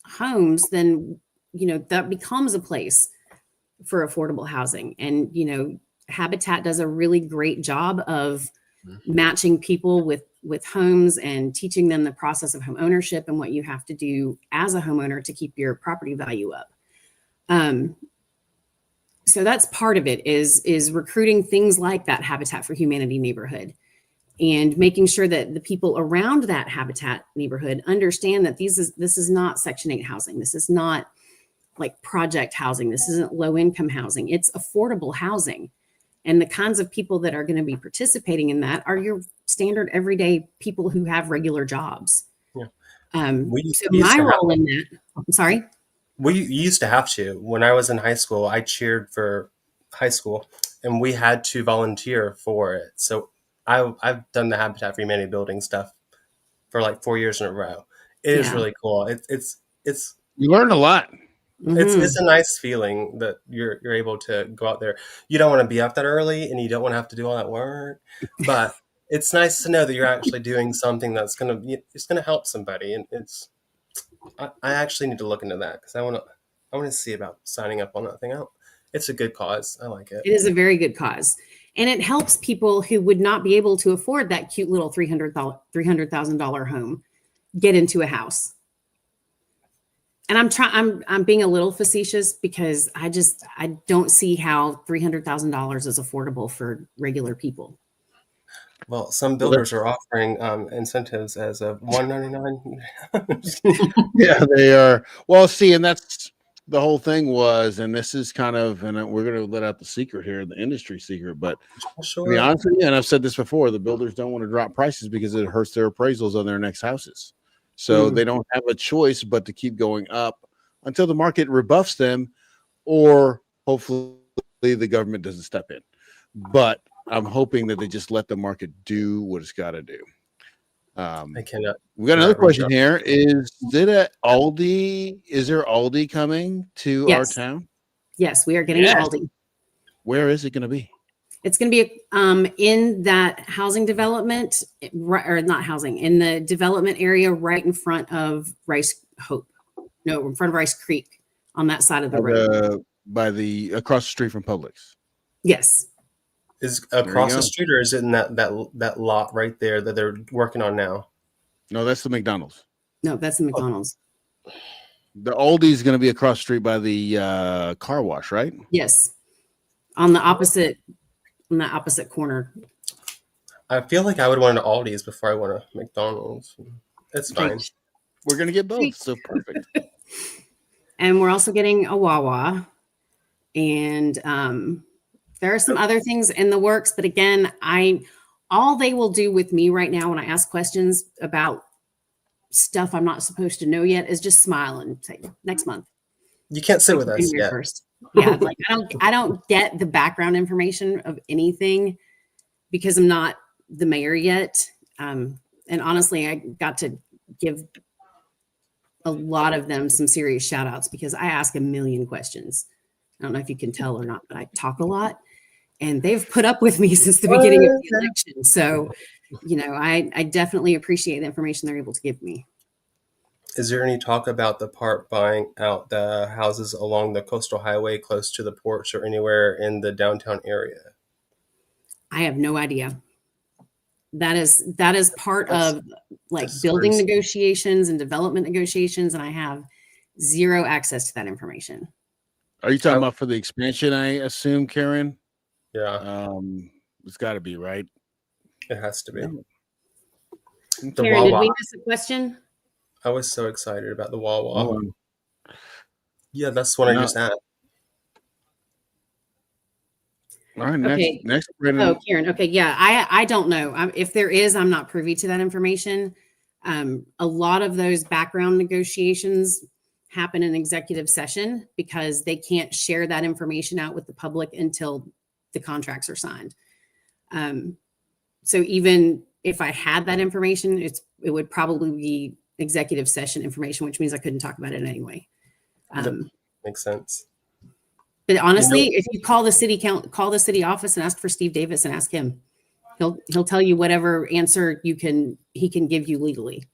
homes, then, you know, that becomes a place for affordable housing. And, you know, Habitat does a really great job of matching people with homes and teaching them the process of home ownership and what you have to do as a homeowner to keep your property value up. So that's part of it is recruiting things like that Habitat for Humanity neighborhood and making sure that the people around that Habitat neighborhood understand that this is not Section 8 housing. This is not like project housing. This isn't low income housing. It's affordable housing. And the kinds of people that are going to be participating in that are your standard everyday people who have regular jobs. Yeah. So my role in that, I'm sorry. We used to have to. When I was in high school, I cheered for high school, and we had to volunteer for it. So I've done the Habitat for Humanity building stuff for like 4 years in a row. It is Yeah. really cool. It's You learn a lot. it's a nice feeling that you're able to go out there. You don't want to be up that early, and you don't want to have to do all that work, but it's nice to know that you're actually doing something that's gonna help somebody, and I actually need to look into that because I want to see about signing up on that thing out. It's a good cause. I like it. It is a very good cause. And it helps people who would not be able to afford that cute little $300,000 home get into a house. And I'm being a little facetious because I don't see how $300,000 is affordable for regular people. Well, some builders are offering incentives as of $199. Yeah, they are. Well, see, and that's the whole thing was, and this is kind of, and we're going to let out the secret here, the industry secret. But to be honest with you, and I've said this before, the builders don't want to drop prices because it hurts their appraisals on their next houses. So they don't have a choice but to keep going up until the market rebuffs them, or hopefully the government doesn't step in. But I'm hoping that they just let the market do what it's got to do. I cannot. We got another question here. Is there Aldi coming to our town? Yes, we are getting Aldi. Where is it going to be? It's going to be in that housing development, or not housing, in the development area right in front of in front of Rice Creek on that side of the road. Across the street from Publix. Yes. Is across the street, or is it in that lot right there that they're working on now? No, that's the McDonald's. No, that's the McDonald's. The Aldi is going to be across the street by the car wash, right? Yes, on the opposite corner. I feel like I would want an Aldi's before I want a McDonald's. That's fine. We're going to get both, so perfect. And we're also getting a Wawa, and there are some other things in the works, but again, all they will do with me right now when I ask questions about stuff I'm not supposed to know yet is just smile and say next month. You can't sit with us yet. First. Yeah, like I don't get the background information of anything because I'm not the mayor yet. And honestly, I got to give a lot of them some serious shout outs because I ask a million questions. I don't know if you can tell or not, but I talk a lot. And they've put up with me since the beginning of the election. So, I definitely appreciate the information they're able to give me. Is there any talk about the part buying out the houses along the coastal highway close to the ports or anywhere in the downtown area? I have no idea. That is part of building negotiations and development negotiations. And I have zero access to that information. Are you talking about for the expansion, I assume, Karen? Yeah. It's got to be, right? It has to be. The Karen, Wawa. Did we miss a question? I was so excited about the Wawa. Yeah, that's what I just asked. All right, next. Oh, Karen. Okay, yeah, I don't know. If there is, I'm not privy to that information. A lot of those background negotiations happen in executive session because they can't share that information out with the public until the contracts are signed. So even if I had that information, it would probably be executive session information, which means I couldn't talk about it anyway. Makes sense. But honestly, if you call the city office and ask for Steve Davis and ask him, he'll tell you whatever answer he can give you legally.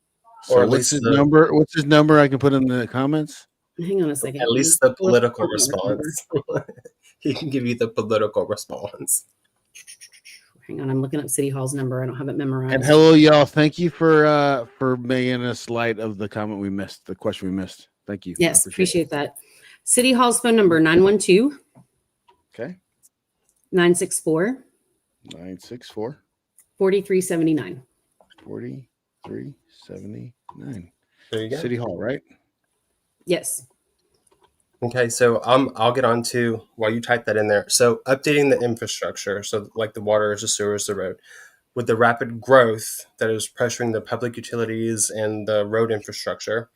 So or what's his number? What's his number? I can put in the comments. Hang on a second. At least the political response. He can give you the political response. Hang on, I'm looking up City Hall's number. I don't have it memorized. And hello, y'all. Thank you for making us light of the comment we missed, the question we missed. Thank you. Yes, appreciate that. City Hall's phone number 912. Okay. 964. 964. 4379. 4379. There you go. City Hall, right? Yes. Okay, so I'll get on to while you type that in there. So updating the infrastructure, so like the water, the sewers, the road, with the rapid growth that is pressuring the public utilities and the road infrastructure.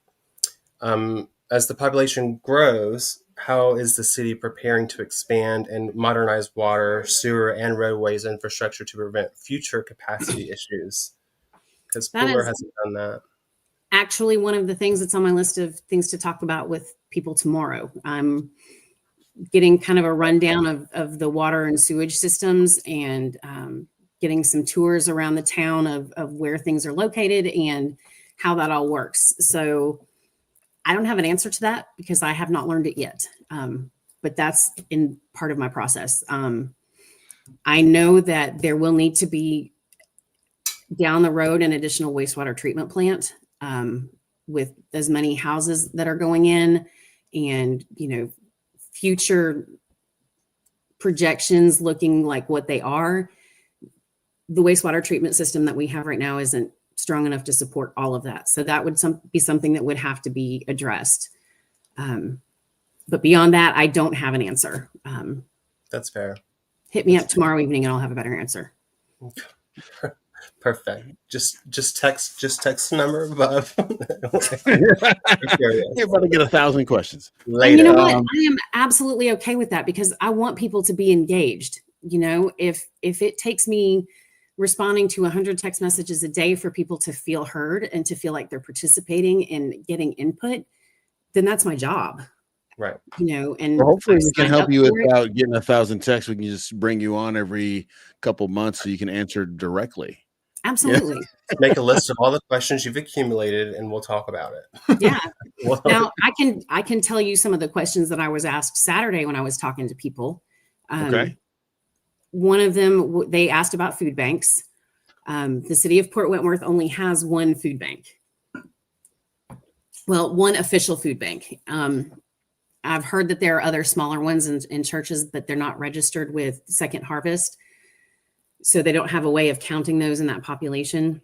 As the population grows, how is the city preparing to expand and modernize water, sewer, and roadways infrastructure to prevent future capacity issues? Because That Pooler is hasn't done that. actually one of the things that's on my list of things to talk about with people tomorrow. I'm getting kind of a rundown of the water and sewage systems, and getting some tours around the town of where things are located and how that all works. So I don't have an answer to that because I have not learned it yet. But that's in part of my process. I know that there will need to be down the road an additional wastewater treatment plant, with as many houses that are going in, and, future projections looking like what they are. The wastewater treatment system that we have right now isn't strong enough to support all of that. So that would be something that would have to be addressed. But beyond that, I don't have an answer. That's fair. Hit me up tomorrow evening and I'll have a better answer. Perfect. Just text the number above. You're about to get 1,000 questions Later. And you know what? I am absolutely okay with that because I want people to be engaged. If it takes me responding to 100 text messages a day for people to feel heard and to feel like they're participating and getting input, then that's my job. Right. And well, hopefully I've we can signed help up you for it. without getting 1,000 texts. We can just bring you on every couple months so you can answer directly. Absolutely. Make a list of all the questions you've accumulated and we'll talk about it. Yeah. Now I can tell you some of the questions that I was asked Saturday when I was talking to people. Okay. One of them, they asked about food banks. The city of Port Wentworth only has one food bank. Well, one official food bank. I've heard that there are other smaller ones in churches, but they're not registered with Second Harvest. So they don't have a way of counting those in that population.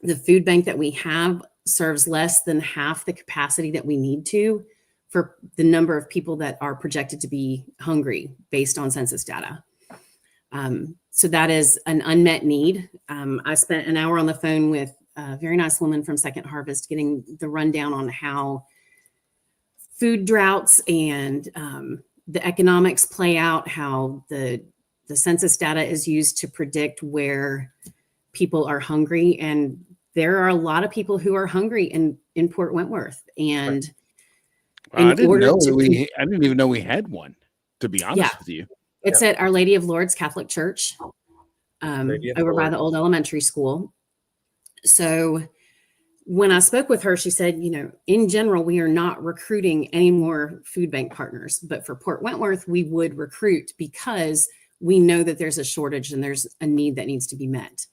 The food bank that we have serves less than half the capacity that we need to for the number of people that are projected to be hungry based on census data. So that is an unmet need. I spent an hour on the phone with a very nice woman from Second Harvest getting the rundown on how food droughts and the economics play out, how the census data is used to predict where people are hungry. And there are a lot of people who are hungry in Port Wentworth. And I didn't even know we had one, to be honest with you. It's at Our Lady of Lourdes Catholic Church, over by the old elementary school. So when I spoke with her, she said, in general, we are not recruiting any more food bank partners, but for Port Wentworth, we would recruit because we know that there's a shortage and there's a need that needs to be met.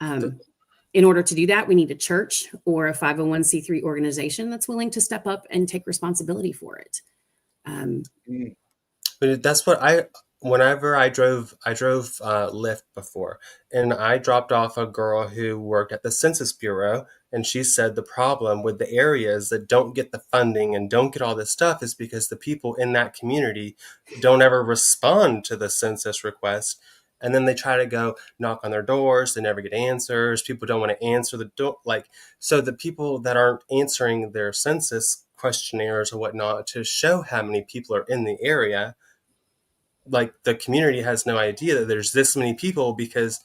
In order to do that, we need a church or a 501c3 organization that's willing to step up and take responsibility for it. But that's what whenever I drove Lyft before, and I dropped off a girl who worked at the Census Bureau, and she said the problem with the areas that don't get the funding and don't get all this stuff is because the people in that community don't ever respond to the census request. And then they try to go knock on their doors. They never get answers. People don't want to answer the door. So the people that aren't answering their census questionnaires or whatnot to show how many people are in the area, the community has no idea that there's this many people because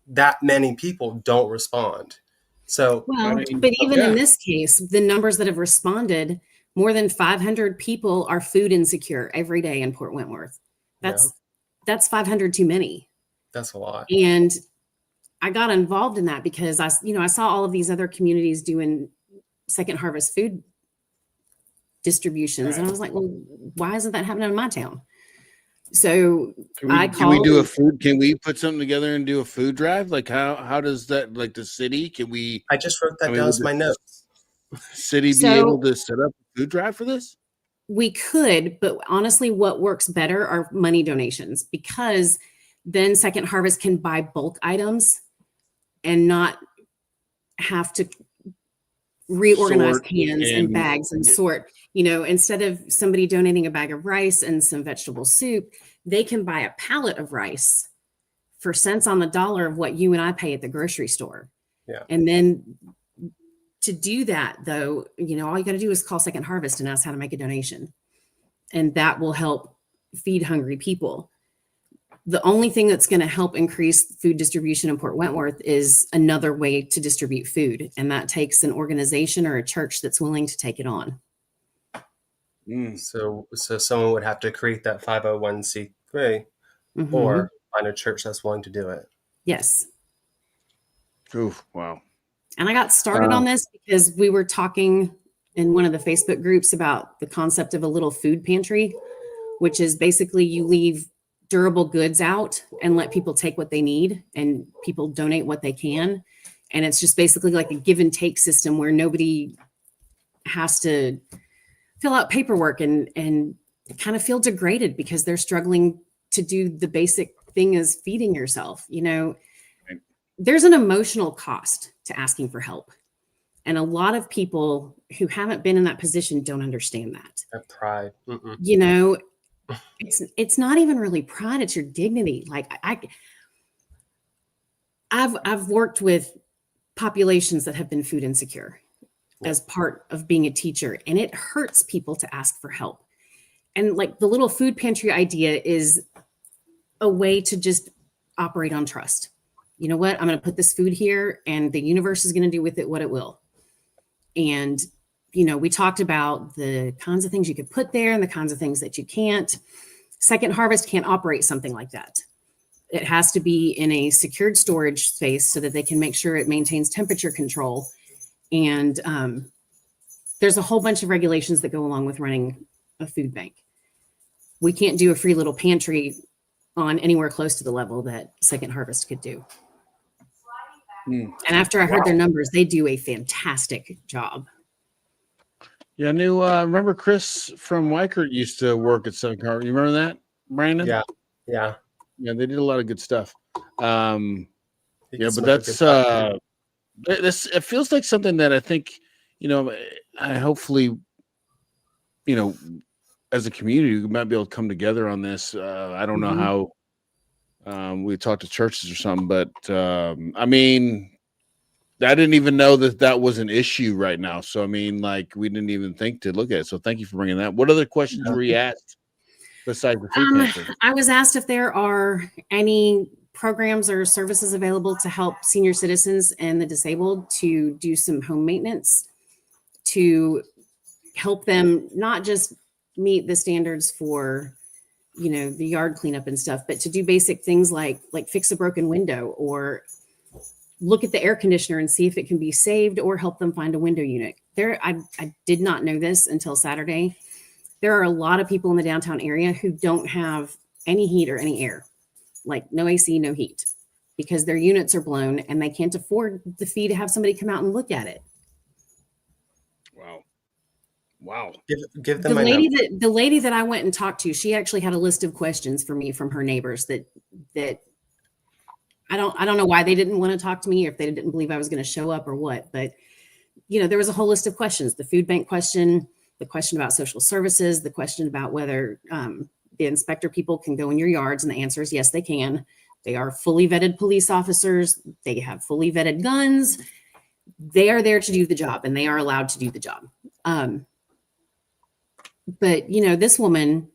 that many people don't respond. So, but even in this case, the numbers that have responded, more than 500 people are food insecure every day in Port Wentworth. That's 500 too many. That's a lot. And I got involved in that because I saw all of these other communities doing Second Harvest food distributions. And I was like, well, why isn't that happening in my town? So can we put something together and do a food drive? How does that, the city, I just wrote that down as my notes. City be able to set up a food drive for this? We could, but honestly, what works better are money donations, because then Second Harvest can buy bulk items and not have to reorganize cans and bags and sort. Instead of somebody donating a bag of rice and some vegetable soup, they can buy a pallet of rice for cents on the dollar of what you and I pay at the grocery store. Yeah. And then to do that, though, all you got to do is call Second Harvest and ask how to make a donation. and that will help feed hungry people. The only thing that's going to help increase food distribution in Port Wentworth is another way to distribute food. And that takes an organization or a church that's willing to take it on. So someone would have to create that 501c3 Mm-hmm. or find a church that's willing to do it. Yes. Oof, wow. And I got started on this because we were talking in one of the Facebook groups about the concept of a little food pantry, which is basically you leave durable goods out and let people take what they need and people donate what they can. And it's just basically like a give and take system where nobody has to fill out paperwork and kind of feel degraded because they're struggling to do the basic thing as feeding yourself. You know, there's an emotional cost to asking for help. And a lot of people who haven't been in that position don't understand that. That pride. Mm-mm. You know, it's not even really pride, it's your dignity. Like I've worked with populations that have been food insecure as part of being a teacher, and it hurts people to ask for help. And like the little food pantry idea is a way to just operate on trust. You know what? I'm going to put this food here and the universe is going to do with it what it will. And, you know, we talked about the kinds of things you could put there and the kinds of things that you can't. Second Harvest can't operate something like that. It has to be in a secured storage space so that they can make sure it maintains temperature control. And there's a whole bunch of regulations that go along with running a food bank. We can't do a free little pantry on anywhere close to the level that Second Harvest could do. And after I heard their numbers, they do a fantastic job. Yeah, I knew. Remember Chris from Weichert used to work at Second Harvest. You remember that, Brandon? Yeah. They did a lot of good stuff. Yeah, but that's it feels like something that I think, you know, I hopefully, you know, as a community, we might be able to come together on this. I don't know how we talk to churches or something, but I mean, I didn't even know that was an issue right now. So, I mean, like, we didn't even think to look at it. So thank you for bringing that. What other questions were you asked besides the food pantry? I was asked if there are any programs or services available to help senior citizens and the disabled to do some home maintenance, to help them not just meet the standards for, you know, the yard cleanup and stuff, but to do basic things like fix a broken window or look at the air conditioner and see if it can be saved or help them find a window unit. I did not know this until Saturday. There are a lot of people in the downtown area who don't have any heat or any air, like no AC, no heat, because their units are blown and they can't afford the fee to have somebody come out and look at it. Wow. Give them the lady that I went and talked to, she actually had a list of questions for me from her neighbors that I don't know why they didn't want to talk to me, or if they didn't believe I was going to show up or what, but you know, there was a whole list of questions: the food bank question, the question about social services, the question about whether the inspector people can go in your yards, and the answer is yes, they can. They are fully vetted police officers. They have fully vetted guns. They are there to do the job, and they are allowed to do the job. But, you know, this woman,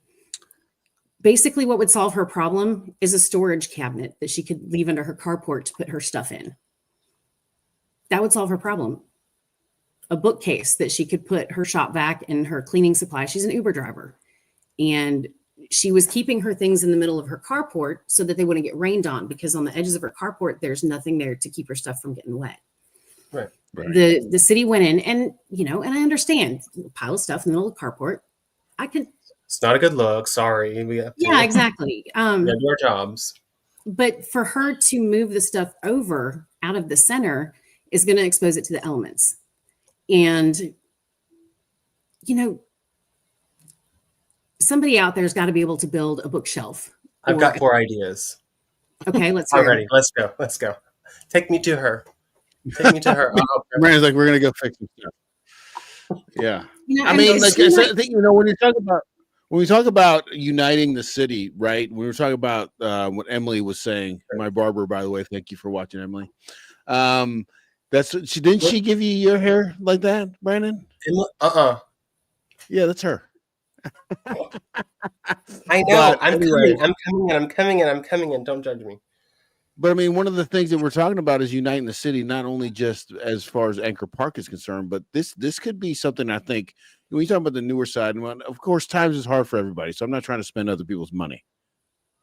basically what would solve her problem is a storage cabinet that she could leave under her carport to put her stuff in. That would solve her problem. A bookcase that she could put her shop vac and her cleaning supply. She's an Uber driver. And she was keeping her things in the middle of her carport so that they wouldn't get rained on, because on the edges of her carport, there's nothing there to keep her stuff from getting wet. Right. The city went in and, you know, and I understand, a pile of stuff in the middle of the carport. It's not a good look. Sorry. We have to, yeah, exactly. we have to do our jobs. But for her to move the stuff over out of the center is going to expose it to the elements. And, you know, somebody out there's got to be able to build a bookshelf. I've got 4 ideas. Okay, let's hear Already. Let's go. Take me to her. Brandon's like, we're going to go fix some stuff. Yeah. You know, I mean, like I said, I think, you know, when we talk about uniting the city, right? We were talking about what Emily was saying. My barber, by the way, thank you for watching, Emily. That's didn't she give you your hair like that, Brandon? Yeah, that's her. I know. But I'm anyway, coming. I'm coming and I'm coming and I'm coming and don't judge me. but I mean, one of the things that we're talking about is uniting the city, not only just as far as Anchor Park is concerned, but this could be something I think when you talk about the newer side. And of course, times is hard for everybody, so I'm not trying to spend other people's money.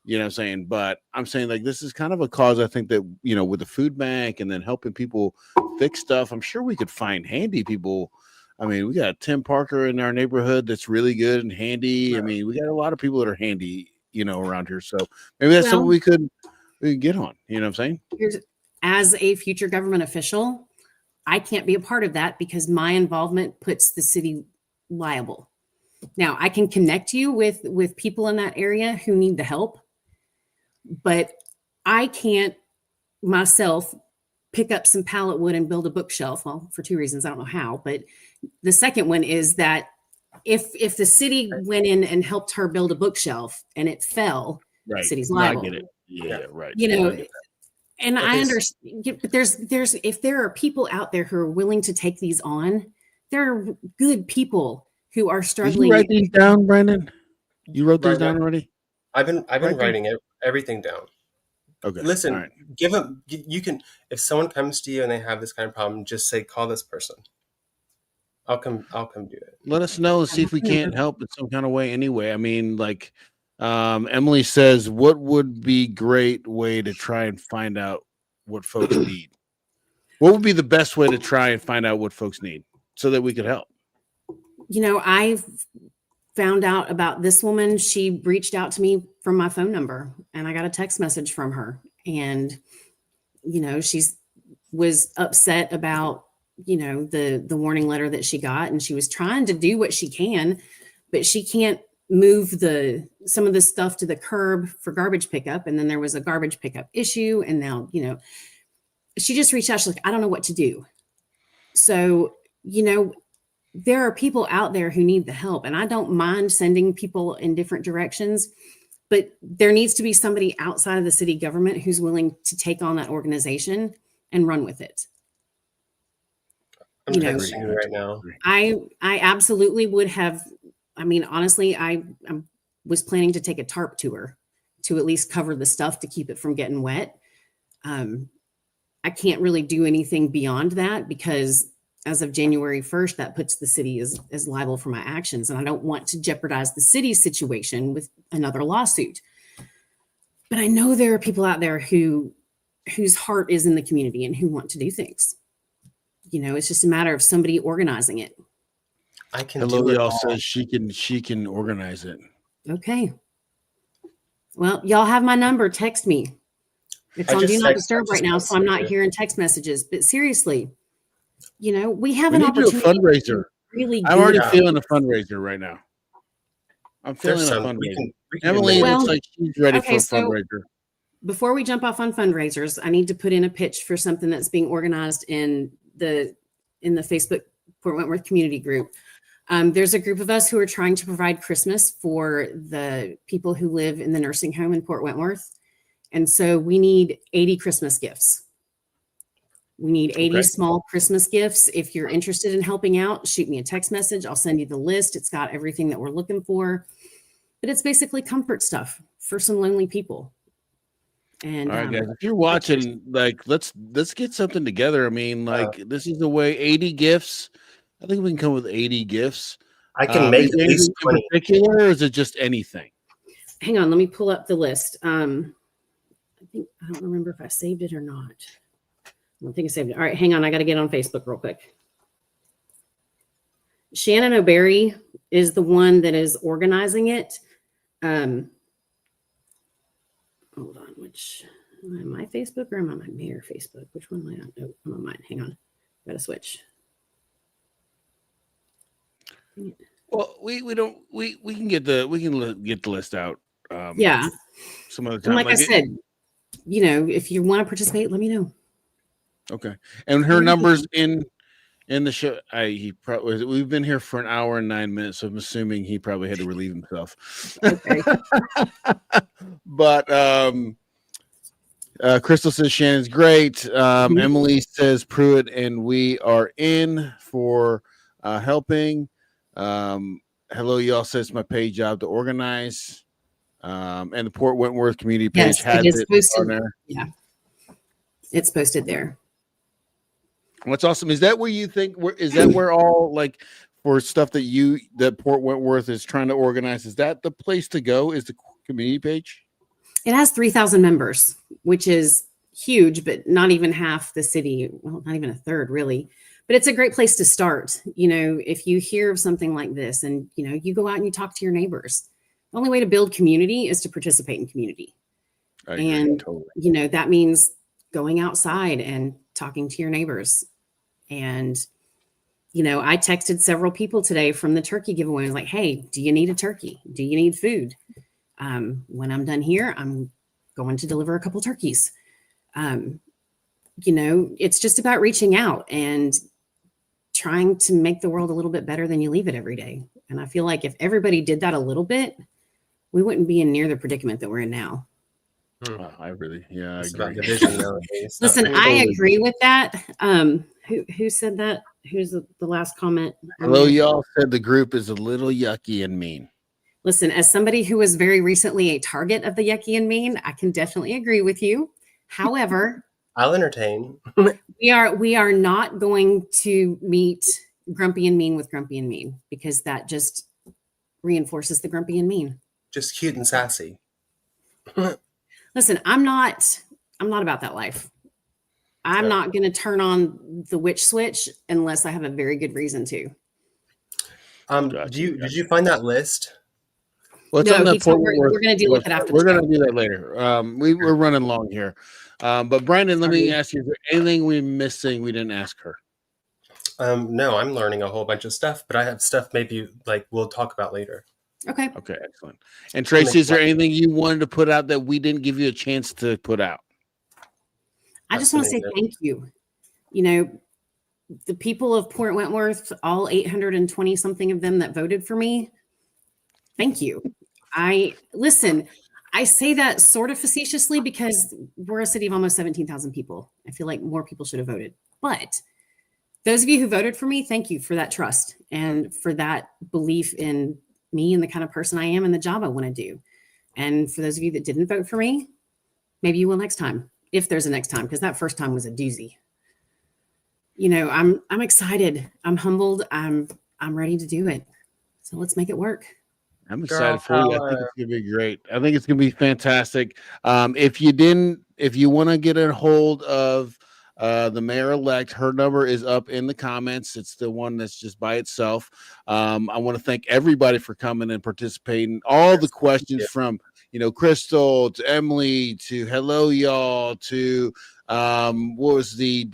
You know what I'm saying? But I'm saying like this is kind of a cause I think that, you know, with the food bank and then helping people fix stuff, I'm sure we could find handy people. I mean, we got Tim Parker in our neighborhood that's really good and handy. I mean, we got a lot of people that are handy, you know, around here. So maybe that's something Well, we could get on. You know what I'm saying? as a future government official, I can't be a part of that because my involvement puts the city liable. Now, I can connect you with people in that area who need the help, but I can't myself pick up some pallet wood and build a bookshelf. Well, for two reasons, I don't know how, but the second one is that if the city went in and helped her build a bookshelf and it fell, Right. city's No, I liable. get it. Yeah, right. You I know, get that. and Okay, I understand, but there's if there are people out there who are willing to take these on, there are good people who are Did struggling. you write these down, Brandon? You wrote these Right down now, already? I've been Right there? writing everything down. Okay. Listen, All right. give them. You can, if someone comes to you and they have this kind of problem, just say, call this person. I'll come do it. Let us know and see if we can't help in some kind of way anyway. I mean, like Emily says, what would be great way to try and find out what folks need? What would be the best way to try and find out what folks need so that we could help? You know, I've found out about this woman. She reached out to me from my phone number and I got a text message from her. And, you know, was upset about, you know, the warning letter that she got. And she was trying to do what she can, but she can't move some of the stuff to the curb for garbage pickup. And then there was a garbage pickup issue. And now, you know, she just reached out. She's like, I don't know what to do. So, you know, there are people out there who need the help, and I don't mind sending people in different directions, but there needs to be somebody outside of the city government who's willing to take on that organization and run with it. I'm You know, texting you right now. I absolutely would have. I mean, honestly, I was planning to take a tarp to her to at least cover the stuff to keep it from getting wet. I can't really do anything beyond that because as of January 1st, that puts the city as liable for my actions. And I don't want to jeopardize the city's situation with another lawsuit. But I know there are people out there whose heart is in the community and who want to do things. You know, it's just a matter of somebody organizing it. I can Hello, do it y'all all. says she can organize it. Okay. Well, y'all have my number. Text me. It's I on just Do Not text- Disturb I right just now, so I'm texted not you. hearing text messages. But seriously, you know, we have We an need to do a opportunity. fundraiser. Really I'm good. already Yeah. feeling a fundraiser right now. I'm feeling There's a some fundraiser. we can Emily do Well, looks like she's ready okay, for a fundraiser. Before we jump off on fundraisers, I need to put in a pitch for something that's being organized in the Facebook Port Wentworth community group. There's a group of us who are trying to provide Christmas for the people who live in the nursing home in Port Wentworth. And so we need 80 Christmas gifts. We need 80 Okay. small Christmas gifts. If you're interested in helping out, shoot me a text message. I'll send you the list. It's got everything that we're looking for. But it's basically comfort stuff for some lonely people. And All right, guys. If you're watching, like, let's get something together. I mean, like, this is the way. 80 gifts. I think we can come with 80 gifts. I can make is at there least anything 20. in particular, or is it just anything? hang on, let me pull up the list. I don't remember if I saved it or not. I don't think I saved it. All right, hang on. I got to get on Facebook real quick. Shannon O'Berry is the one that is organizing it. Hold on, am I on my Facebook or am I on my mayor Facebook? Which one am I on? No, I'm on mine. Hang on. Got to switch. Well, we can get the list out. Yeah. Some other time. And like I said, you know, if you want to participate, let me know. Okay. And her numbers in the show. We've been here for an hour and 9 minutes, so I'm assuming he probably had to relieve himself. Okay. But Crystal says Shannon's great. Emily says Pruitt and we are in for helping. Hello, y'all says it's my paid job to organize. And the Port Wentworth community Yes, page has it is it posted. on there. Yeah, it's posted there. What's awesome is that where you think is that where all like for stuff that Port Wentworth is trying to organize, is that the place to go? Is the community page? It has 3,000 members, which is huge, but not even half the city. Well, not even a third, really. But it's a great place to start. You know, if you hear of something like this, and you know, you go out and you talk to your neighbors. The only way to build community is to participate in community. I agree, And totally. you know, that means going outside and talking to your neighbors. And you know, I texted several people today from the turkey giveaway. I was like, hey, do you need a turkey? Do you need food? When I'm done here, I'm going to deliver a couple turkeys. You know, it's just about reaching out and trying to make the world a little bit better than you leave it every day. And I feel like if everybody did that a little bit, we wouldn't be in near the predicament that we're in now. I agree. Yeah, I It's about agree. division nowadays. Listen, I agree with that. Who said that? Who's the last comment? Hello, y'all said the group is a little yucky and mean. Listen, as somebody who was very recently a target of the yucky and mean, I can definitely agree with you. However, I'll entertain. we are not going to meet grumpy and mean with grumpy and mean, because that just reinforces the grumpy and mean. Just cute and sassy. Listen, I'm not about that life. I'm not going to turn on the witch switch unless I have a very good reason to. Did you find that list? Well, it's No, on the Port we're Wentworth going to deal with it after. We're going to do that later. We're running long here. But Brandon, let me ask you, is there anything we're missing we didn't ask her? No, I'm learning a whole bunch of stuff, but I have stuff maybe like we'll talk about later. Okay, excellent. And Tracy, is there anything you wanted to put out that we didn't give you a chance to put out? I just want to say thank you. You know, the people of Port Wentworth, all 820 something of them that voted for me, thank you. I say that sort of facetiously because we're a city of almost 17,000 people. I feel like more people should have voted. But those of you who voted for me, thank you for that trust and for that belief in me and the kind of person I am and the job I want to do. And for those of you that didn't vote for me, maybe you will next time, if there's a next time, because that first time was a doozy. You know, I'm excited. I'm humbled. I'm ready to do it. So let's make it work. I'm excited for you. I think it's gonna be great. I think it's gonna be fantastic. If you want to get a hold of the mayor-elect, her number is up in the comments. It's the one that's just by itself. I want to thank everybody for coming and participating. All the questions from Crystal to Emily to hello y'all to what was the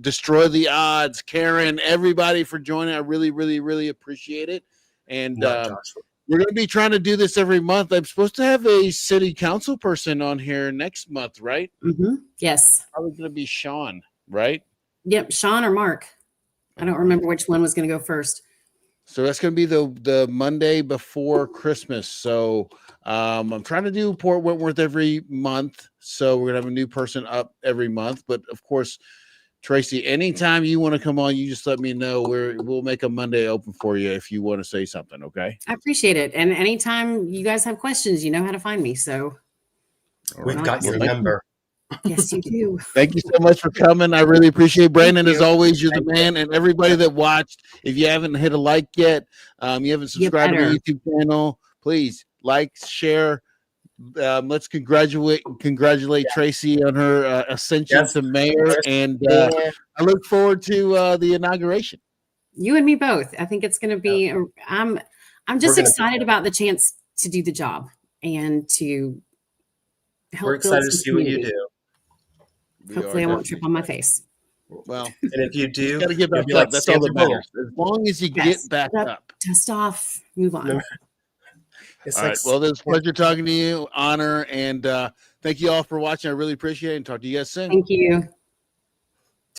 destroy the odds, Karen, everybody for joining. I really, really, really appreciate it. And we're going to be trying to do this every month. I'm supposed to have a city council person on here next month, right? Mm-hmm. Yes. Probably going to be Sean, right? Yep, Sean or Mark. I don't remember which one was going to go first. So that's going to be the Monday before Christmas. So I'm trying to do Port Wentworth every month. So we're going to have a new person up every month. But of course, Tracy, anytime you want to come on, you just let me know. We'll make a Monday open for you if you want to say something, okay? I appreciate it. And anytime you guys have questions, you know how to find me. So we've got your number. Yes, you do. Thank you so much for coming. I really appreciate it. Brandon, as always, you're the man. And everybody that watched, if you haven't hit a like yet, you haven't subscribed to my YouTube channel, please like, share. Let's congratulate Tracy on her ascension to mayor, and I look forward to the inauguration. You and me both. I think it's going to be. I'm just excited about the chance to do the job and to help. We're excited to see what you do. Hopefully, I won't trip on my face. Well, and if you do, you got to get back up. That's all that matters. As long as you get back up, dust off, move on. All right. Well, it's a pleasure talking to you. Honor, and thank you all for watching. I really appreciate it, and talk to you guys soon. Thank you.